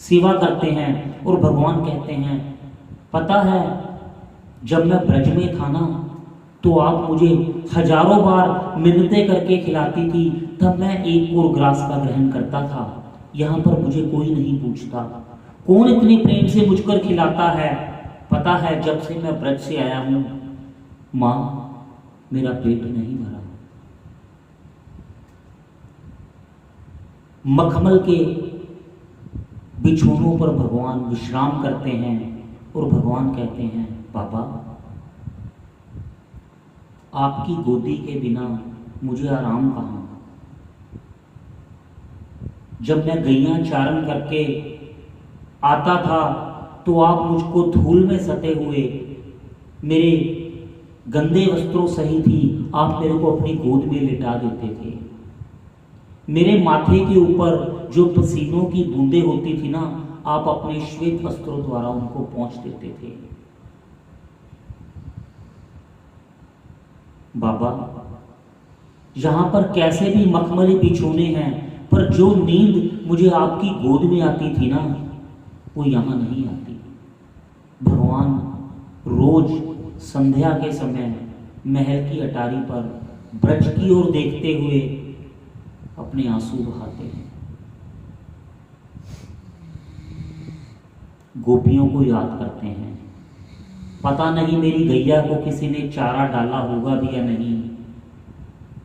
सेवा करते हैं। और भगवान कहते हैं, पता है जब मैं ब्रज में था ना, तो आप मुझे हजारों बार मिन्नतें करके खिलाती थी, तब मैं एक और ग्रास का ग्रहण करता था। यहाँ पर मुझे कोई नहीं पूछता, कौन इतने प्रेम से मुझकर खिलाता है। पता है जब से मैं ब्रज से आया हूं माँ, मेरा पेट नहीं भरा। मखमल के बिछोनों पर भगवान विश्राम करते हैं और भगवान कहते हैं, बाबा आपकी गोदी के बिना मुझे आराम कहाँ। जब मैं गैया चारण करके आता था तो आप मुझको धूल में सते हुए मेरे गंदे वस्त्रों सहित ही आप मेरे को अपनी गोद में लिटा देते थे। मेरे माथे के ऊपर जो पसीनों की बूंदें होती थी ना, आप अपने श्वेत वस्त्रों द्वारा उनको पोंछ देते थे। बाबा यहां पर कैसे भी मखमली बिछोने हैं, पर जो नींद मुझे आपकी गोद में आती थी ना, वो यहां नहीं आती। भगवान रोज संध्या के समय महल की अटारी पर ब्रज की ओर देखते हुए अपने आंसू बहाते हैं। गोपियों को याद करते हैं। पता नहीं मेरी गैया को किसी ने चारा डाला होगा भी या नहीं,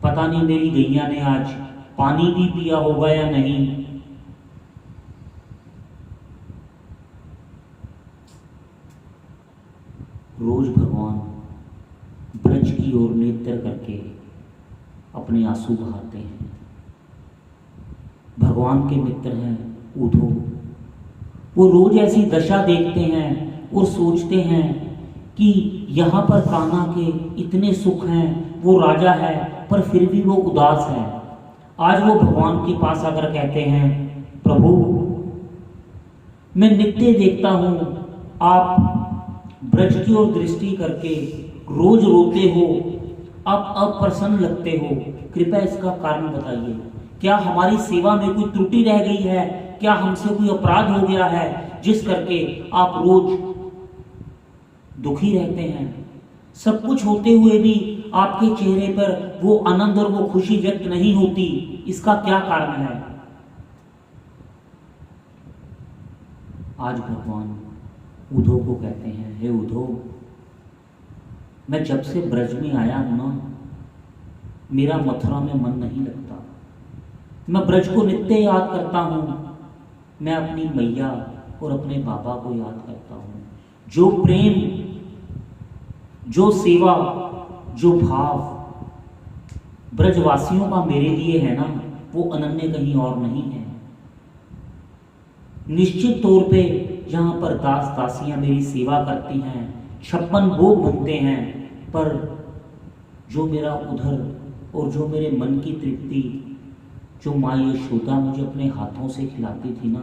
पता नहीं मेरी गैया ने आज पानी भी पिया होगा या नहीं। रोज भगवान ब्रज की ओर नेत्र करके अपने आंसू बहाते हैं। भगवान के मित्र हैं उद्धव, वो रोज ऐसी दशा देखते हैं और सोचते हैं कि यहाँ पर कान्हा के इतने सुख हैं, वो राजा है पर फिर भी वो उदास है। आज वो भगवान के पास आकर कहते हैं, प्रभु मैं नित्य देखता हूँ आप ब्रज की ओर दृष्टि करके रोज रोते हो, आप अप्रसन्न लगते हो, कृपया इसका कारण बताइए। क्या हमारी सेवा में कोई त्रुटि रह गई है? क्या हमसे कोई अपराध हो गया है जिस करके आप रोज दुखी रहते हैं? सब कुछ होते हुए भी आपके चेहरे पर वो आनंद और वो खुशी व्यक्त नहीं होती, इसका क्या कारण है? आज भगवान उद्धव को कहते हैं, हे उद्धव, मैं जब से ब्रज में आया हूं ना, मेरा मथुरा में मन नहीं लगता। मैं ब्रज को नित्य याद करता हूं, मैं अपनी मैया और अपने बाबा को याद करता हूं। जो प्रेम, जो सेवा, जो भाव ब्रजवासियों का मेरे लिए है ना, वो अनन्य कहीं और नहीं है। निश्चित तौर पे यहाँ पर दास दासियां मेरी सेवा करती हैं, 56 भोग बनते हैं, पर जो मेरा उधर और जो मेरे मन की तृप्ति, जो माँ यशोदा मुझे अपने हाथों से खिलाती थी ना,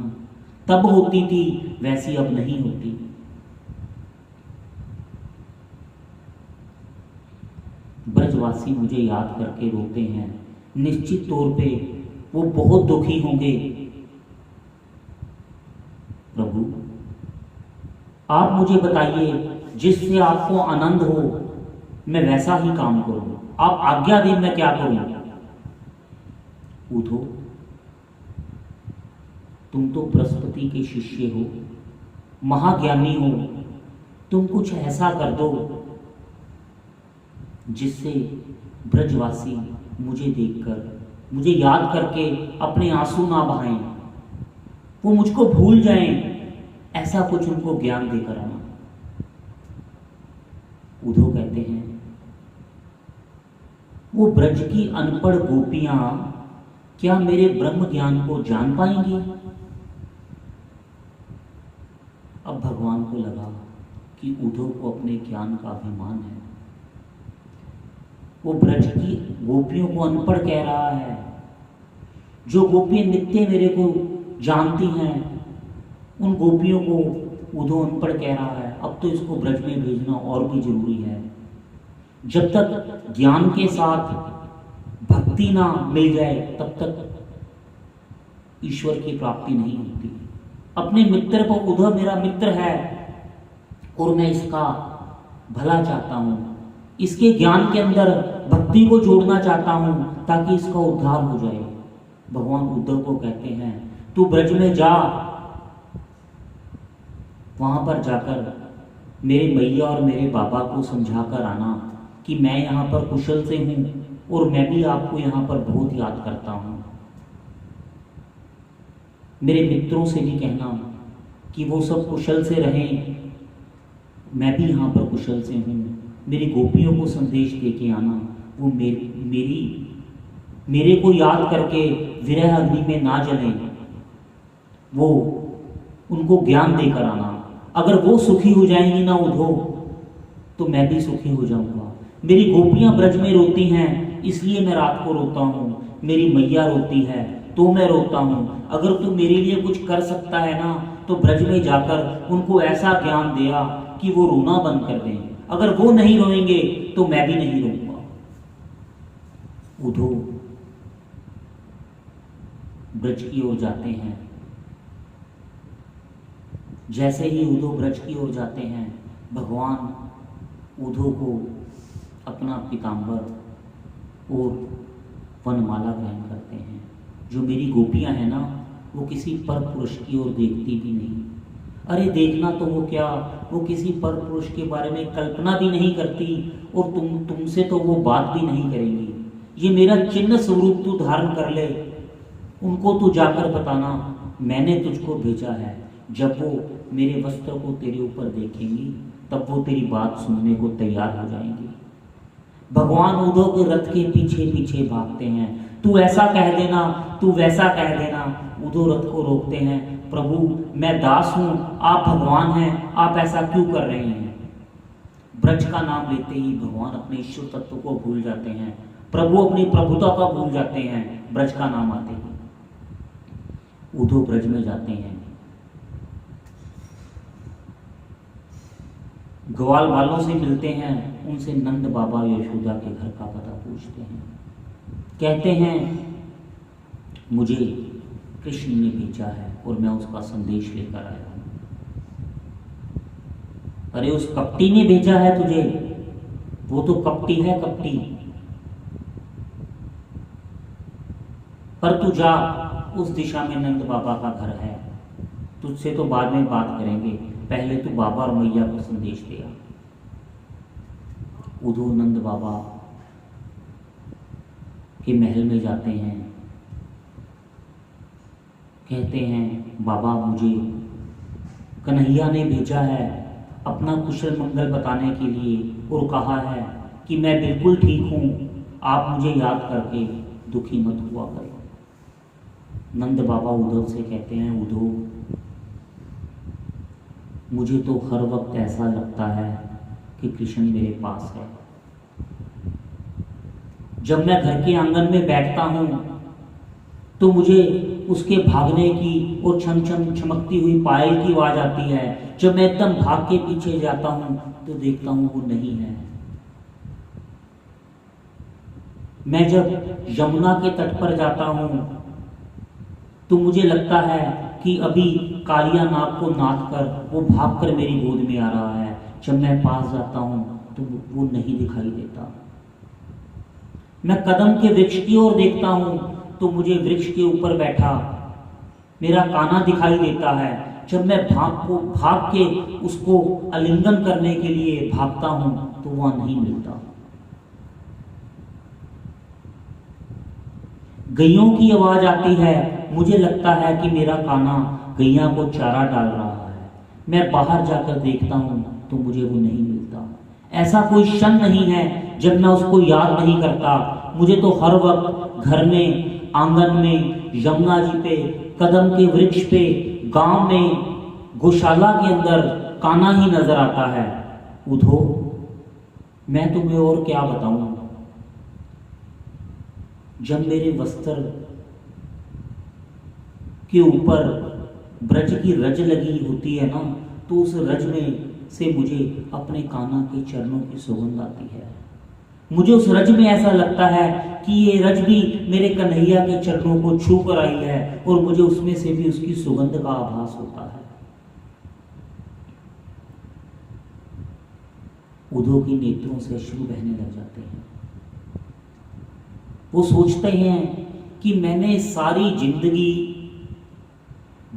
तब होती थी, वैसी अब नहीं होती। ब्रजवासी ब्रजवासी मुझे याद करके रोते हैं, निश्चित तौर पे वो बहुत दुखी होंगे। प्रभु आप मुझे बताइए, जिससे आपको आनंद हो मैं वैसा ही काम करूं, आप आज्ञा दें मैं क्या करूं। उठो, तुम तो बृहस्पति के शिष्य हो, महाज्ञानी हो, तुम कुछ ऐसा कर दो जिससे ब्रजवासी मुझे देखकर, मुझे याद करके अपने आंसू ना बहाएं, वो मुझको भूल जाएं, ऐसा कुछ उनको ज्ञान देकर आना। उद्धव कहते हैं, वो ब्रज की अनपढ़ गोपियां क्या मेरे ब्रह्म ज्ञान को जान पाएंगी। अब भगवान को लगा कि उद्धव को अपने ज्ञान का अभिमान है, वो ब्रज की गोपियों को अनपढ़ कह रहा है। जो गोपियां नित्य मेरे को जानती हैं, उन गोपियों को उद्धव अनपढ़ कह रहा है। अब तो इसको ब्रज में भेजना और भी जरूरी है। जब तक ज्ञान के साथ भक्ति ना मिल जाए तब तक ईश्वर की प्राप्ति नहीं होती। अपने मित्र को, उद्धव मेरा मित्र है और मैं इसका भला चाहता हूं, इसके ज्ञान के अंदर भक्ति को जोड़ना चाहता हूं ताकि इसका उद्धार हो जाए। भगवान उद्धव को कहते हैं, तू ब्रज में जा, वहां पर जाकर मेरे मैया और मेरे बाबा को समझाकर आना कि मैं यहाँ पर कुशल से हूँ और मैं भी आपको यहाँ पर बहुत याद करता हूँ। मेरे मित्रों से भी कहना कि वो सब कुशल से रहें, मैं भी यहाँ पर कुशल से हूँ। मेरी गोपियों को संदेश दे के आना, वो मेरे को याद करके विरह अग्नि में ना जलें, वो उनको ज्ञान देकर आना। अगर वो सुखी हो जाएंगी ना उद्धव, तो मैं भी सुखी हो जाऊंगा। मेरी गोपियां ब्रज में रोती हैं इसलिए मैं रात को रोता हूँ, मेरी मैया रोती है तो मैं रोता हूँ। अगर तू मेरे लिए कुछ कर सकता है ना तो ब्रज में जाकर उनको ऐसा ज्ञान दिया कि वो रोना बंद कर दें। अगर वो नहीं रोएंगे तो मैं भी नहीं रोऊंगा। उद्धव ब्रज की ओर जाते हैं। जैसे ही उद्धव ब्रज की ओर जाते हैं, भगवान उद्धव को अपना पीताम्बर और वनमाला ग्रहण करते हैं। जो मेरी गोपियां हैं ना, वो किसी पर पुरुष की ओर देखती भी नहीं। अरे देखना तो वो क्या, वो किसी पर पुरुष के बारे में कल्पना भी नहीं करती और तुमसे तो वो बात भी नहीं करेंगी। ये मेरा चिन्ह स्वरूप तू धारण कर ले, उनको तू जाकर बताना मैंने तुझको भेजा है। जब वो मेरे वस्त्र को तेरे ऊपर देखेंगी तब वो तेरी बात सुनने को तैयार हो जाएंगी। भगवान उद्धव के रथ के पीछे पीछे भागते हैं। तू ऐसा कह देना, तू वैसा कह देना। उद्धव रथ को रोकते हैं, प्रभु मैं दास हूं, आप भगवान हैं, आप ऐसा क्यों कर रहे हैं। ब्रज का नाम लेते ही भगवान अपने ईश्वर तत्व को भूल जाते हैं, प्रभु अपनी प्रभुता का भूल जाते हैं। ब्रज का नाम आते ही उद्धव ब्रज में जाते हैं। ग्वाल वालों से मिलते हैं, उनसे नंद बाबा यशोदा के घर का पता पूछते हैं। कहते हैं मुझे कृष्ण ने भेजा है और मैं उसका संदेश लेकर आया हूं। अरे उस कपटी ने भेजा है तुझे, वो तो कपटी है कपटी। पर तू जा, उस दिशा में नंद बाबा का घर है, तुझसे तो बाद में बात करेंगे, पहले तू बाबा और मैया को संदेश दिया। उद्धव नंद बाबा के महल में जाते हैं। कहते हैं बाबा मुझे कन्हैया ने भेजा है अपना कुशल मंगल बताने के लिए और कहा है कि मैं बिल्कुल ठीक हूं, आप मुझे याद करके दुखी मत हुआ करो। नंद बाबा उद्धव से कहते हैं, उद्धव मुझे तो हर वक्त ऐसा लगता है कि कृष्ण मेरे पास है। जब मैं घर के आंगन में बैठता हूं तो मुझे उसके भागने की और छम छम चमकती हुई पायल की आवाज आती है। जब मैं एकदम भाग के पीछे जाता हूं तो देखता हूं वो नहीं है। मैं जब यमुना के तट पर जाता हूँ तो मुझे लगता है कि अभी कालिया नाग को नाद कर वो भागकर मेरी गोद में आ रहा है। जब मैं पास जाता हूँ तो वो नहीं दिखाई देता। मैं कदम के वृक्ष की ओर देखता हूँ तो मुझे वृक्ष के ऊपर बैठा मेरा कान्हा दिखाई देता है। जब मैं भाग के उसको आलिंगन करने के लिए भागता हूँ तो वह नहीं मिलता। गैयों की आवाज आती है, मुझे लगता है कि मेरा कान्हा गैया को चारा डाल रहा है। मैं बाहर जाकर देखता हूँ तो मुझे वो नहीं मिलता। ऐसा कोई क्षण नहीं है जब मैं उसको याद नहीं करता। मुझे तो हर वक्त घर में, आंगन में, यमुना जी पे, कदम के वृक्ष पे, गांव में, गौशाला के अंदर कान्हा ही नजर आता है। उधो, मैं तुम्हें और क्या बताऊं। जब मेरे वस्त्र के ऊपर ब्रज की रज लगी होती है ना, तो उस रज में से मुझे अपने कान्हा के चरणों की सुगंध आती है। मुझे उस रज में ऐसा लगता है कि ये रज भी मेरे कन्हैया के चरणों को छू कर आई है और मुझे उसमें से भी उसकी सुगंध का आभास होता है। उधो की नेत्रों से अश्रु बहने लग जाते हैं। वो सोचते हैं कि मैंने सारी जिंदगी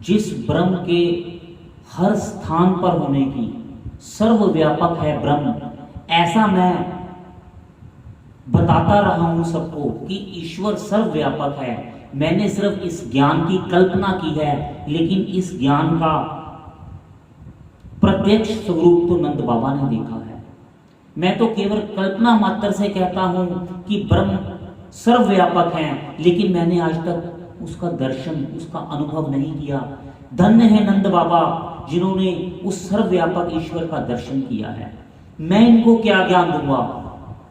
जिस ब्रह्म के हर स्थान पर होने की, सर्वव्यापक है ब्रह्म, ऐसा मैं बताता रहा हूं सबको कि ईश्वर सर्वव्यापक है। मैंने सिर्फ इस ज्ञान की कल्पना की है, लेकिन इस ज्ञान का प्रत्यक्ष स्वरूप तो नंद बाबा ने देखा है। मैं तो केवल कल्पना मात्र से कहता हूं कि ब्रह्म सर्वव्यापक है, लेकिन मैंने आज तक उसका दर्शन, उसका अनुभव नहीं किया। धन्य है नंद बाबा जिन्होंने उस सर्वव्यापक ईश्वर का दर्शन किया है। मैं इनको क्या ज्ञान दूंगा।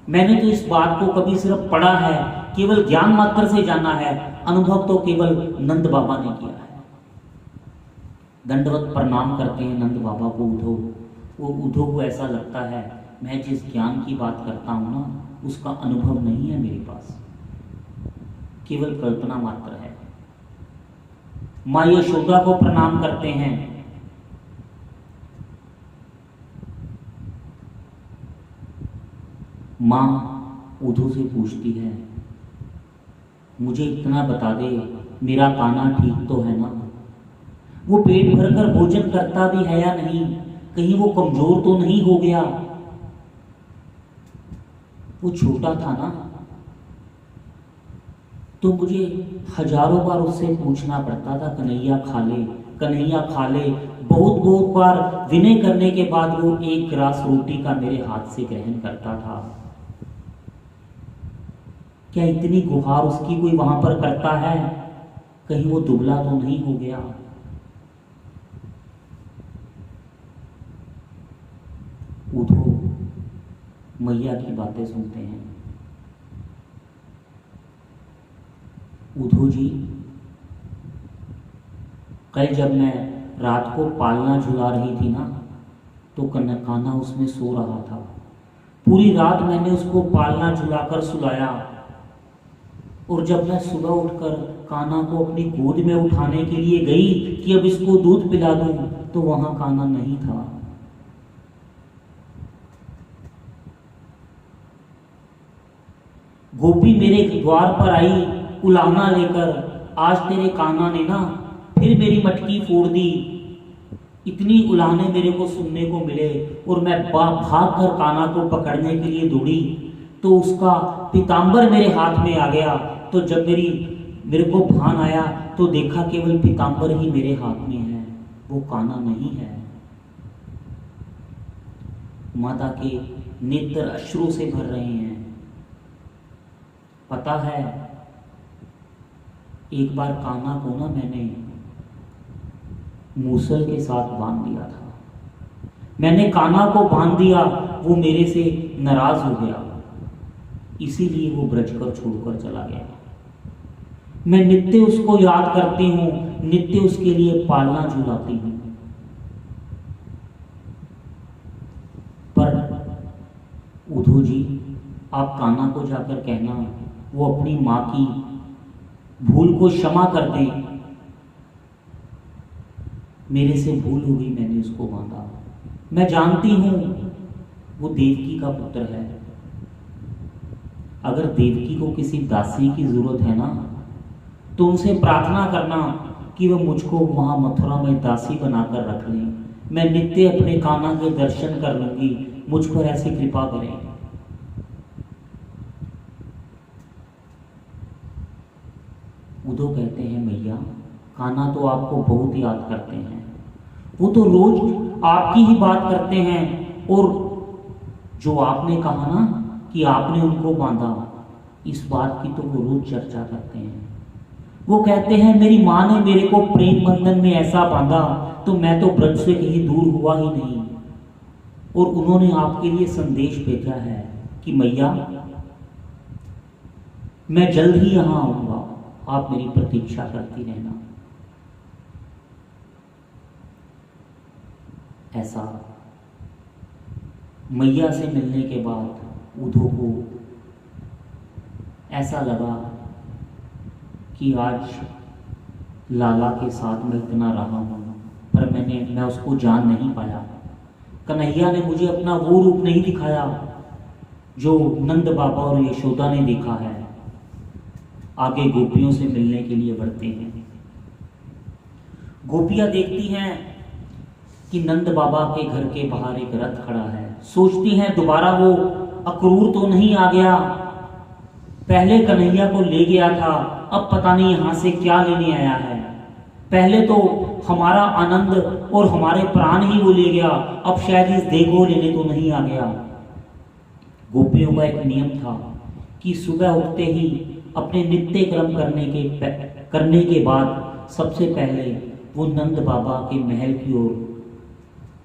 मैंने तो इस बात को कभी सिर्फ पढ़ा है, केवल ज्ञान मात्र से जाना है। अनुभव तो केवल नंद बाबा ने किया है। दंडवत प्रणाम करते हैं नंद बाबा को उधो। वो उधो को ऐसा लगता है मैं जिस ज्ञान की बात करता हूं ना, उसका अनुभव नहीं है मेरे पास, केवल कल्पना मात्र है। मां यशोदा को प्रणाम करते हैं। मां उधो से पूछती है, मुझे इतना बता दे, मेरा कान्हा ठीक तो है ना? वो पेट भरकर भोजन करता भी है या नहीं? कहीं वो कमजोर तो नहीं हो गया? वो छोटा था ना, तो मुझे हजारों बार उससे पूछना पड़ता था, कन्हैया खा ले, कन्हैया खा ले। बहुत बहुत बार विनय करने के बाद वो एक ग्रास रोटी का मेरे हाथ से ग्रहण करता था। क्या इतनी गुहार उसकी कोई वहां पर करता है? कहीं वो दुबला तो नहीं हो गया? उधो मैया की बातें सुनते हैं। उधो जी, कल जब मैं रात को पालना झुला रही थी ना, तो कान्हा उसमें सो रहा था। पूरी रात मैंने उसको पालना झुलाकर सुलाया, और जब मैं सुबह उठकर कान्हा को अपनी गोद में उठाने के लिए गई कि अब इसको दूध पिला दूं, तो वहां कान्हा नहीं था। गोपी मेरे द्वार पर आई उलाहना लेकर, आज तेरे कान्हा ने ना फिर मेरी मटकी फोड़ दी। इतनी उलाहने मेरे को सुनने को मिले, और मैं भाग कर कान्हा को पकड़ने के लिए दौड़ी, तो उसका पीतांबर मेरे हाथ में आ गया। तो जब मेरे को भान आया तो देखा केवल पीतांबर ही मेरे हाथ में है, वो कान्हा नहीं है। माता के नेत्र अश्रु से भर रहे हैं। पता है, एक बार कान्हा को ना मैंने मूसल के साथ बांध दिया था। मैंने कान्हा को बांध दिया, वो मेरे से नाराज हो गया, इसीलिए वो ब्रज कर छोड़कर चला गया। मैं नित्य उसको याद करती हूँ, नित्य उसके लिए पालना झुलाती हूँ। पर उधो जी, आप कान्हा को जाकर कहना वो अपनी माँ की भूल को क्षमा कर दें। मेरे से भूल हो गई, मैंने उसको बांधा। मैं जानती हूं वो देवकी का पुत्र है। अगर देवकी को किसी दासी की जरूरत है ना, तो उनसे प्रार्थना करना कि वह मुझको वहां मथुरा में दासी बनाकर रख लें। मैं नित्य अपने कान्हा के दर्शन कर लूंगी, मुझ पर ऐसी कृपा करें। उद्धव कहते हैं, मैया कान्हा तो आपको बहुत याद करते हैं, वो तो रोज आपकी ही बात करते हैं, और जो आपने कहा ना कि आपने उनको बांधा, इस बात की तो वो रोज चर्चा करते हैं। वो कहते हैं मेरी माँ ने मेरे को प्रेम बंधन में ऐसा बांधा तो मैं तो ब्रज से कहीं दूर हुआ ही नहीं। और उन्होंने आपके लिए संदेश भेजा है कि मैया मैं जल्द ही यहां आऊंगा, आप मेरी प्रतीक्षा करती रहना। ऐसा मैया से मिलने के बाद उद्धव को ऐसा लगा कि आज लाला के साथ मैं इतना रहा हूं, पर मैं उसको जान नहीं पाया। कन्हैया ने मुझे अपना वो रूप नहीं दिखाया जो नंद बाबा और यशोदा ने देखा है। आगे गोपियों से मिलने के लिए बढ़ते हैं। गोपियां देखती हैं कि नंद बाबा के घर के बाहर एक रथ खड़ा है। सोचती हैं दोबारा वो अक्रूर तो नहीं आ गया, पहले कन्हैया को ले गया था, अब पता नहीं यहां से क्या लेने आया है। पहले तो हमारा आनंद और हमारे प्राण ही वो ले गया, अब शायद इस देह को लेने तो नहीं आ गया। गोपियों का एक नियम था कि सुबह उठते ही अपने नित्य कर्म करने के बाद सबसे पहले वो नंद बाबा के महल की ओर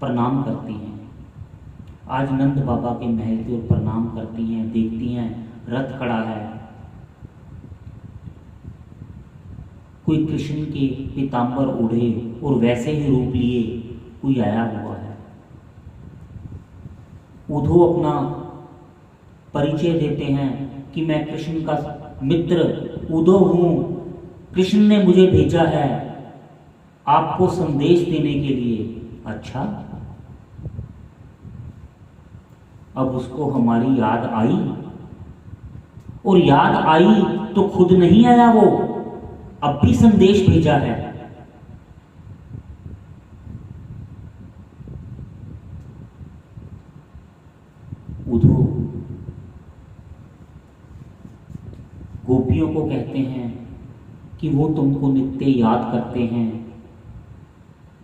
प्रणाम करती हैं। आज नंद बाबा के महल की ओर प्रणाम करती हैं, देखती हैं रथ खड़ा है, कोई कृष्ण के पीतांबर ओढ़े और वैसे ही रूप लिए कोई आया हुआ है। उद्धव अपना परिचय देते हैं कि मैं कृष्ण का मित्र उद्धव हूं, कृष्ण ने मुझे भेजा है आपको संदेश देने के लिए। अच्छा, अब उसको हमारी याद आई, और याद आई तो खुद नहीं आया, वो अब भी संदेश भेजा है। उद्धव गोपियों को कहते हैं कि वो तुमको नित्य याद करते हैं।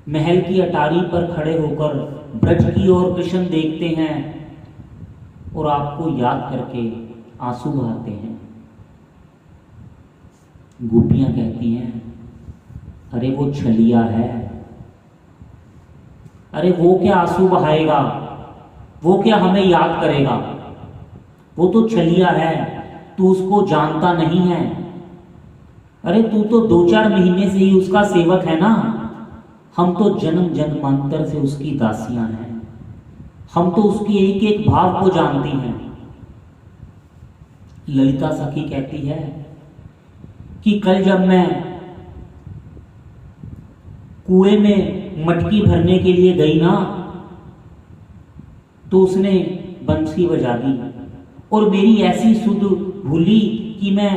महल की अटारी पर खड़े होकर ब्रज की ओर कृष्ण देखते हैं और आपको याद करके आंसू बहाते हैं। गोपियां कहती हैं, अरे वो छलिया है, अरे वो क्या आंसू बहाएगा, वो क्या हमें याद करेगा, वो तो छलिया है, तू उसको जानता नहीं है। अरे तू तो 2-4 महीने से ही उसका सेवक है ना, हम तो जन्म जन्मांतर से उसकी दासियां हैं, हम तो उसके एक एक भाव को जानती हैं। ललिता सखी कहती है कि कल जब मैं कुएं में मटकी भरने के लिए गई ना, तो उसने बंसी बजा दी और मेरी ऐसी सुध भूली कि मैं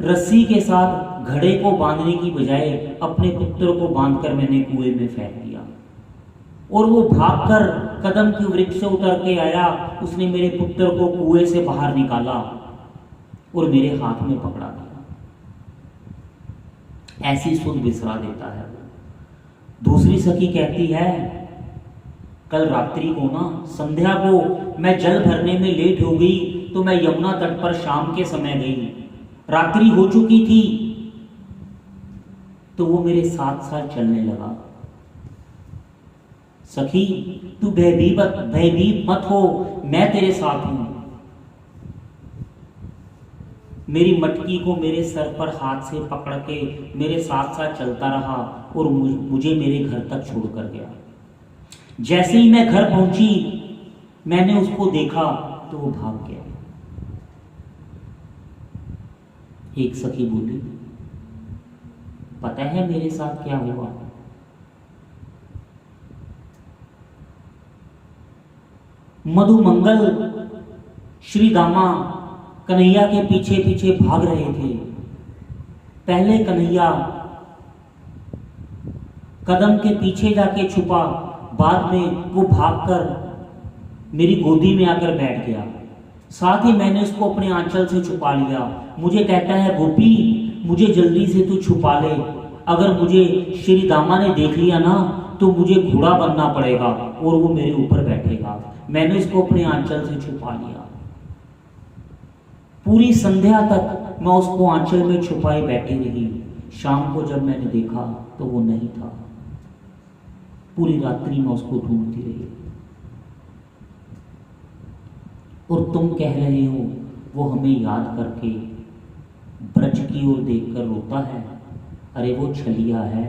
रस्सी के साथ घड़े को बांधने की बजाय अपने पुत्र को बांधकर मैंने कुएं में फेंक दिया, और वो भागकर कदम के वृक्ष से उतर के आया। उसने मेरे पुत्र को कुएं से बाहर निकाला और मेरे हाथ में पकड़ा दिया। ऐसी सुध बिसरा देता है। दूसरी सखी कहती है, कल रात्रि को ना, संध्या को मैं जल भरने में लेट हो गई, तो मैं यमुना तट पर शाम के समय गई, रात्रि हो चुकी थी, तो वो मेरे साथ साथ चलने लगा। सखी तू भयभीत मत हो, मैं तेरे साथ हूं। मेरी मटकी को मेरे सर पर हाथ से पकड़ के मेरे साथ साथ चलता रहा और मुझे मेरे घर तक छोड़कर गया। जैसे ही मैं घर पहुंची, मैंने उसको देखा तो वो भाग गया। एक सखी बोली, पता है मेरे साथ क्या हुआ? मधुमंगल श्री दामा कन्हैया के पीछे पीछे भाग रहे थे। पहले कन्हैया कदम के पीछे जाके छुपा, बाद में वो भागकर मेरी गोदी में आकर बैठ गया। साथ ही मैंने उसको अपने आंचल से छुपा लिया। मुझे कहता है, गोपी मुझे जल्दी से तू छुपा ले, अगर मुझे श्री दामा ने देख लिया ना तो मुझे घोड़ा बनना पड़ेगा और वो मेरे ऊपर बैठेगा। मैंने उसको अपने आंचल से छुपा लिया। पूरी संध्या तक मैं उसको आंचल में छुपाई बैठी रही। शाम को जब मैंने देखा तो वो नहीं था। पूरी रात्रि में उसको ढूंढती रही। और तुम कह रहे हो वो हमें याद करके ब्रज की ओर देखकर रोता है। अरे वो छलिया है,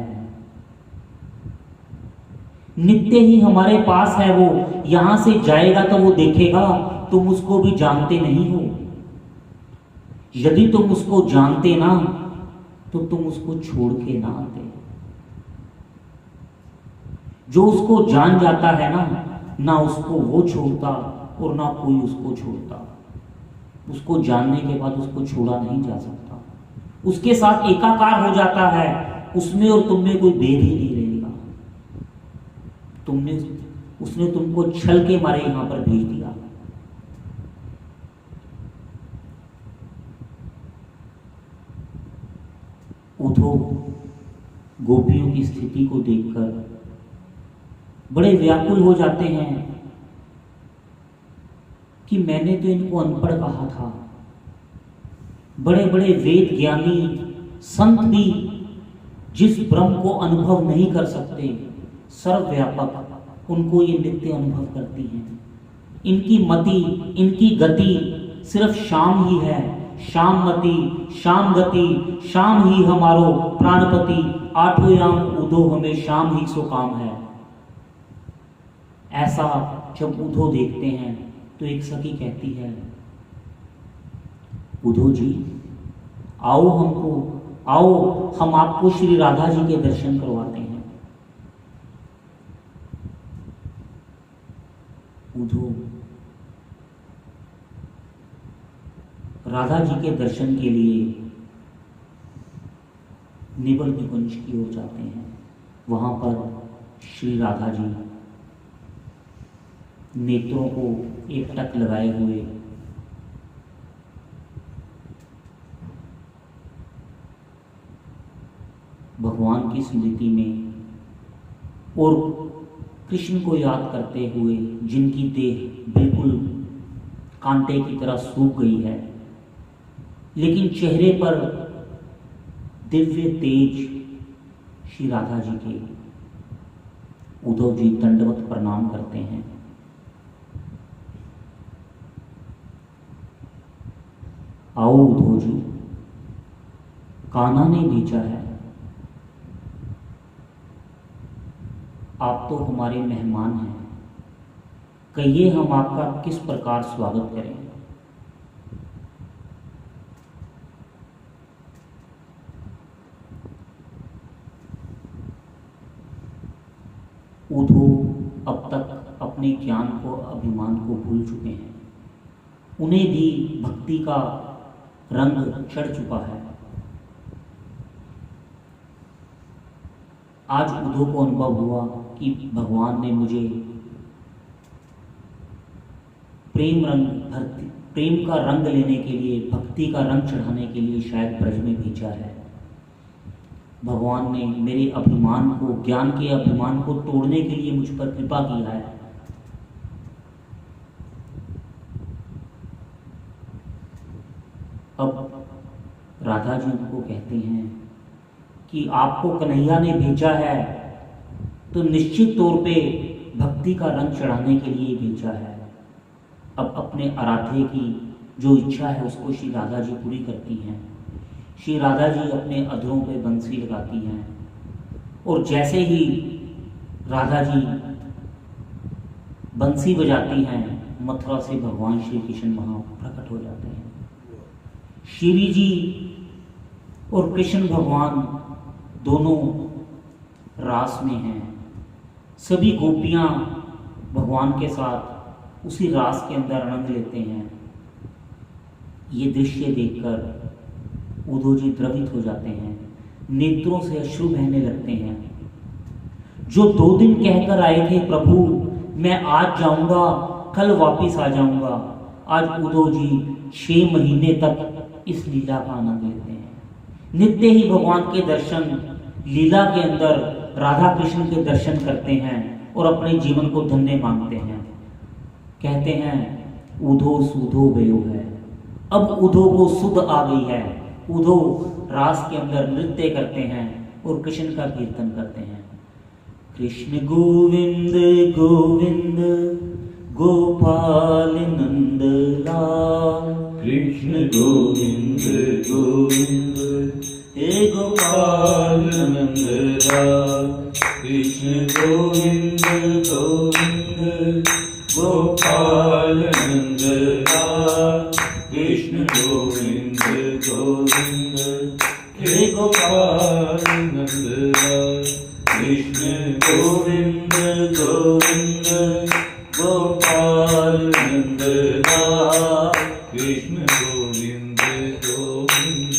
नित्य ही हमारे पास है। वो यहां से जाएगा तो वो देखेगा तुम उसको भी जानते नहीं हो। यदि तुम उसको जानते ना तो तुम उसको छोड़ के ना आते। जो उसको जान जाता है ना उसको वो छोड़ता और ना कोई उसको छोड़ता। उसको जानने के बाद उसको छोड़ा नहीं जा सकता। उसके साथ एकाकार हो जाता है। उसमें और तुम में कोई भेद ही नहीं रहेगा। उसने तुमको छल के मारे यहां पर भेज दिया। उद्धव गोपियों की स्थिति को देखकर बड़े व्याकुल हो जाते हैं कि मैंने तो इनको अनपढ़ कहा था। बड़े बड़े वेद ज्ञानी संत भी जिस ब्रह्म को अनुभव नहीं कर सकते, सर्वव्यापक, उनको ये नित्य अनुभव करती हैं। इनकी मति, इनकी गति सिर्फ शाम ही है। शाम मति, शाम गति, शाम ही हमारो प्राणपति, आठों याम उधो हमें शाम ही सो काम है। ऐसा जब उद्धव देखते हैं तो एक सखी कहती है, उद्धव जी आओ हम आपको श्री राधा जी के दर्शन करवाते हैं। उद्धव राधा जी के दर्शन के लिए निबल निकुंज की ओर जाते हैं। वहां पर श्री राधा जी नेत्रों को एकटक लगाए हुए भगवान की स्मृति में और कृष्ण को याद करते हुए, जिनकी देह बिल्कुल कांटे की तरह सूख गई है, लेकिन चेहरे पर दिव्य तेज श्री राधा जी के, उद्धव जी दंडवत प्रणाम करते हैं। आओ उद्धव जी, कान्हा ने भेजा है। आप तो हमारे मेहमान हैं, कहिए हम आपका किस प्रकार स्वागत करें। उद्धव अब तक अपने ज्ञान को, अभिमान को भूल चुके हैं। उन्हें भी भक्ति का रंग चढ़ चुका है। आज उद्धव को अनुभव हुआ कि भगवान ने मुझे प्रेम का रंग लेने के लिए, भक्ति का रंग चढ़ाने के लिए शायद ब्रज में भेजा है। भगवान ने मेरे अभिमान को, ज्ञान के अभिमान को तोड़ने के लिए मुझ पर कृपा किया है। अब राधा जी उनको कहते हैं कि आपको कन्हैया ने भेजा है तो निश्चित तौर पे भक्ति का रंग चढ़ाने के लिए भेजा है। अब अपने आराध्य की जो इच्छा है उसको श्री राधा जी पूरी करती हैं। श्री राधा जी अपने अधरों पे बंसी लगाती हैं और जैसे ही राधा जी बंसी बजाती हैं, मथुरा से भगवान श्री कृष्ण वहाँ प्रकट हो जाते हैं। श्री जी और कृष्ण भगवान दोनों रास में हैं। सभी गोपियां भगवान के साथ उसी रास के अंदर आनंद लेते हैं। ये दृश्य देखकर उद्धव जी द्रवित हो जाते हैं, नेत्रों से अश्रु बहने लगते हैं। जो 2 दिन कहकर आए थे प्रभु मैं आज जाऊंगा कल वापिस आ जाऊंगा, आज उद्धव जी 6 महीने तक इस लीला का आनंद लेते हैं। नित्य ही भगवान के दर्शन, लीला के अंदर राधा कृष्ण के दर्शन करते हैं और अपने जीवन को धन्य मानते हैं। कहते हैं उद्धव सुधो भयो है, अब उद्धव को सुध आ गई है। उद्धव रास के अंदर नृत्य करते हैं और कृष्ण का कीर्तन करते हैं। कृष्ण गोविंद गोविंद गोपाल नंद लाल, कृष्ण गोविंद गोविंद हे गोपाल नंद लाल, कृष्ण गोविंद गोविंद गोपाल नंद लाल, कृष्ण गोविंद गोविंद हे गोपाल नंद लाल, कृष्ण गोविंद गोविंद गोपाल नंद लाल, कृष्ण गोविंद गोविंद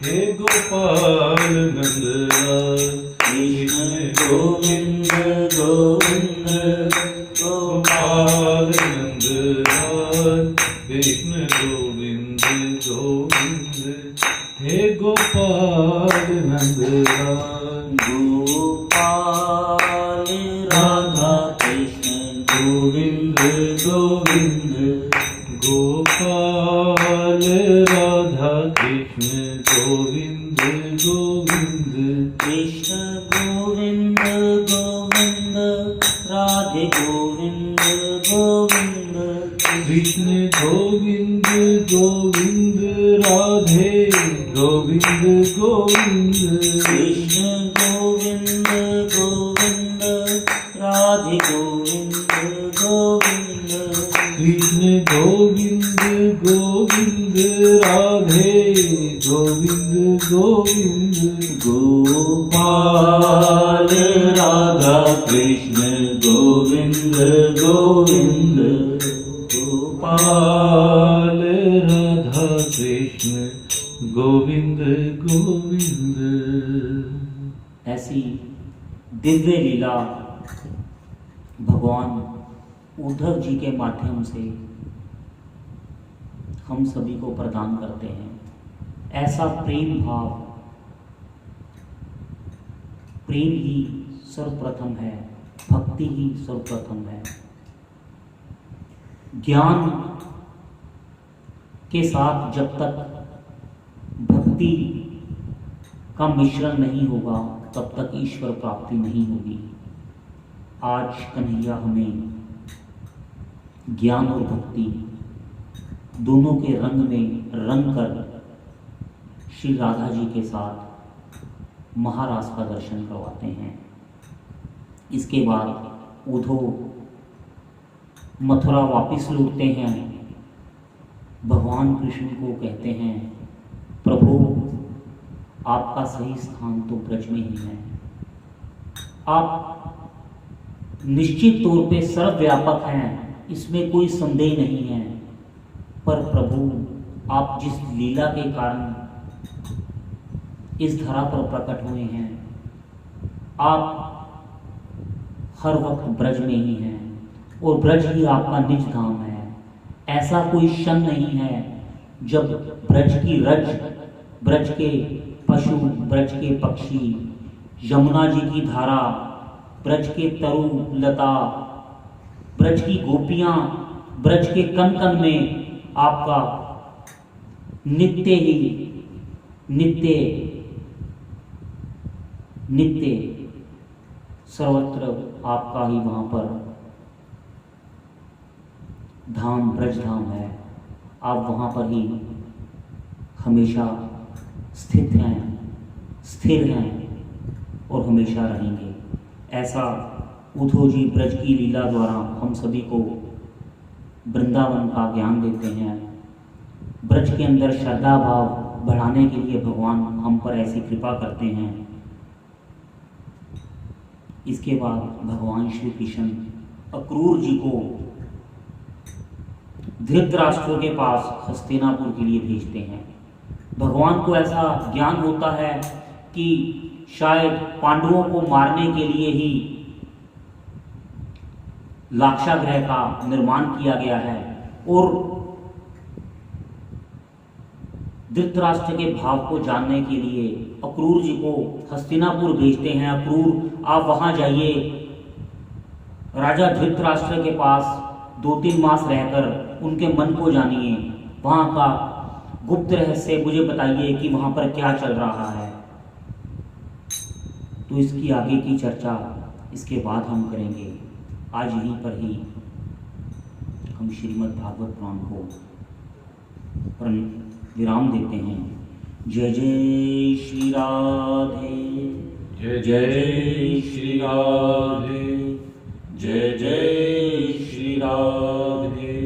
हे गोपाल नंद लाल, कृष्ण गोविंद गोविंद गोपाल नंद लाल, कृष्ण गोविंद गोविंद हे गोपाल नंद लाल। गोपाल राधा कृष्ण गोविंद गोविंद गोपाल राधा कृष्ण गोविंद गोविंद, कृष्ण गोविंद गोविंद राधे गोविंद गोविंद, कृष्ण गोविंद गोविंद राधे गोविंद गोविंद, कृष्ण गोविंद गोविंद राधे गोविंद गोविंद, कृष्ण गोविंद गोविंद राधे गोविंद गोविंद, गोपाल राधा कृष्ण गोविंद गोविंद, गोपाल राधा कृष्ण गोविंद गोविंद। ऐसी दिव्य लीला भगवान उद्धव जी के माध्यम से हम सभी को प्रदान करते हैं। ऐसा प्रेम भाव, प्रेम ही सर्वप्रथम है, भक्ति ही सर्वप्रथम है। ज्ञान के साथ जब तक भक्ति का मिश्रण नहीं होगा तब तक ईश्वर प्राप्ति नहीं होगी। आज कन्हैया हमें ज्ञान और भक्ति दोनों के रंग में रंग कर श्री राधा जी के साथ महारास का दर्शन करवाते हैं। इसके बाद उद्धव मथुरा वापस लौटते हैं। भगवान कृष्ण को कहते हैं प्रभु आपका सही स्थान तो ब्रज में ही है, आप निश्चित तौर पे सर्वव्यापक हैं, इसमें कोई संदेह नहीं है। पर प्रभु आप जिस लीला के कारण इस धरा पर प्रकट हुए हैं, आप हर वक्त ब्रज में ही हैं और ब्रज ही आपका निज धाम है। ऐसा कोई क्षण नहीं है जब ब्रज की रज, ब्रज के पशु, ब्रज के पक्षी, यमुना जी की धारा, ब्रज के तरु लता, ब्रज की गोपियां, ब्रज के कण कण में आपका नित्य ही नित्य नित्य सर्वत्र आपका ही वहां पर धाम, ब्रज धाम है। आप वहां पर ही हमेशा स्थित हैं, स्थिर हैं और हमेशा रहेंगे। ऐसा उद्धव जी ब्रज की लीला द्वारा हम सभी को वृंदावन का ज्ञान देते हैं। ब्रज के अंदर श्रद्धा भाव बढ़ाने के लिए भगवान हम पर ऐसी कृपा करते हैं। इसके बाद भगवान श्री कृष्ण अक्रूर जी को धृतराष्ट्र के पास हस्तिनापुर के लिए भेजते हैं। भगवान को ऐसा ज्ञान होता है कि शायद पांडवों को मारने के लिए ही लाक्षागृह का निर्माण किया गया है और धृतराष्ट्र के भाव को जानने के लिए अक्रूर जी को हस्तिनापुर भेजते हैं। अक्रूर, आप वहां जाइए, राजा धृतराष्ट्र के पास 2-3 मास रहकर उनके मन को जानिए, वहां का गुप्त रहस्य मुझे बताइए कि वहां पर क्या चल रहा है। तो इसकी आगे की चर्चा इसके बाद हम करेंगे। आज यहीं पर ही हम श्रीमद् भागवत पुराण को विराम देते हैं। जय जय श्री राधे, जय जय श्री राधे, जय जय श्री राधे।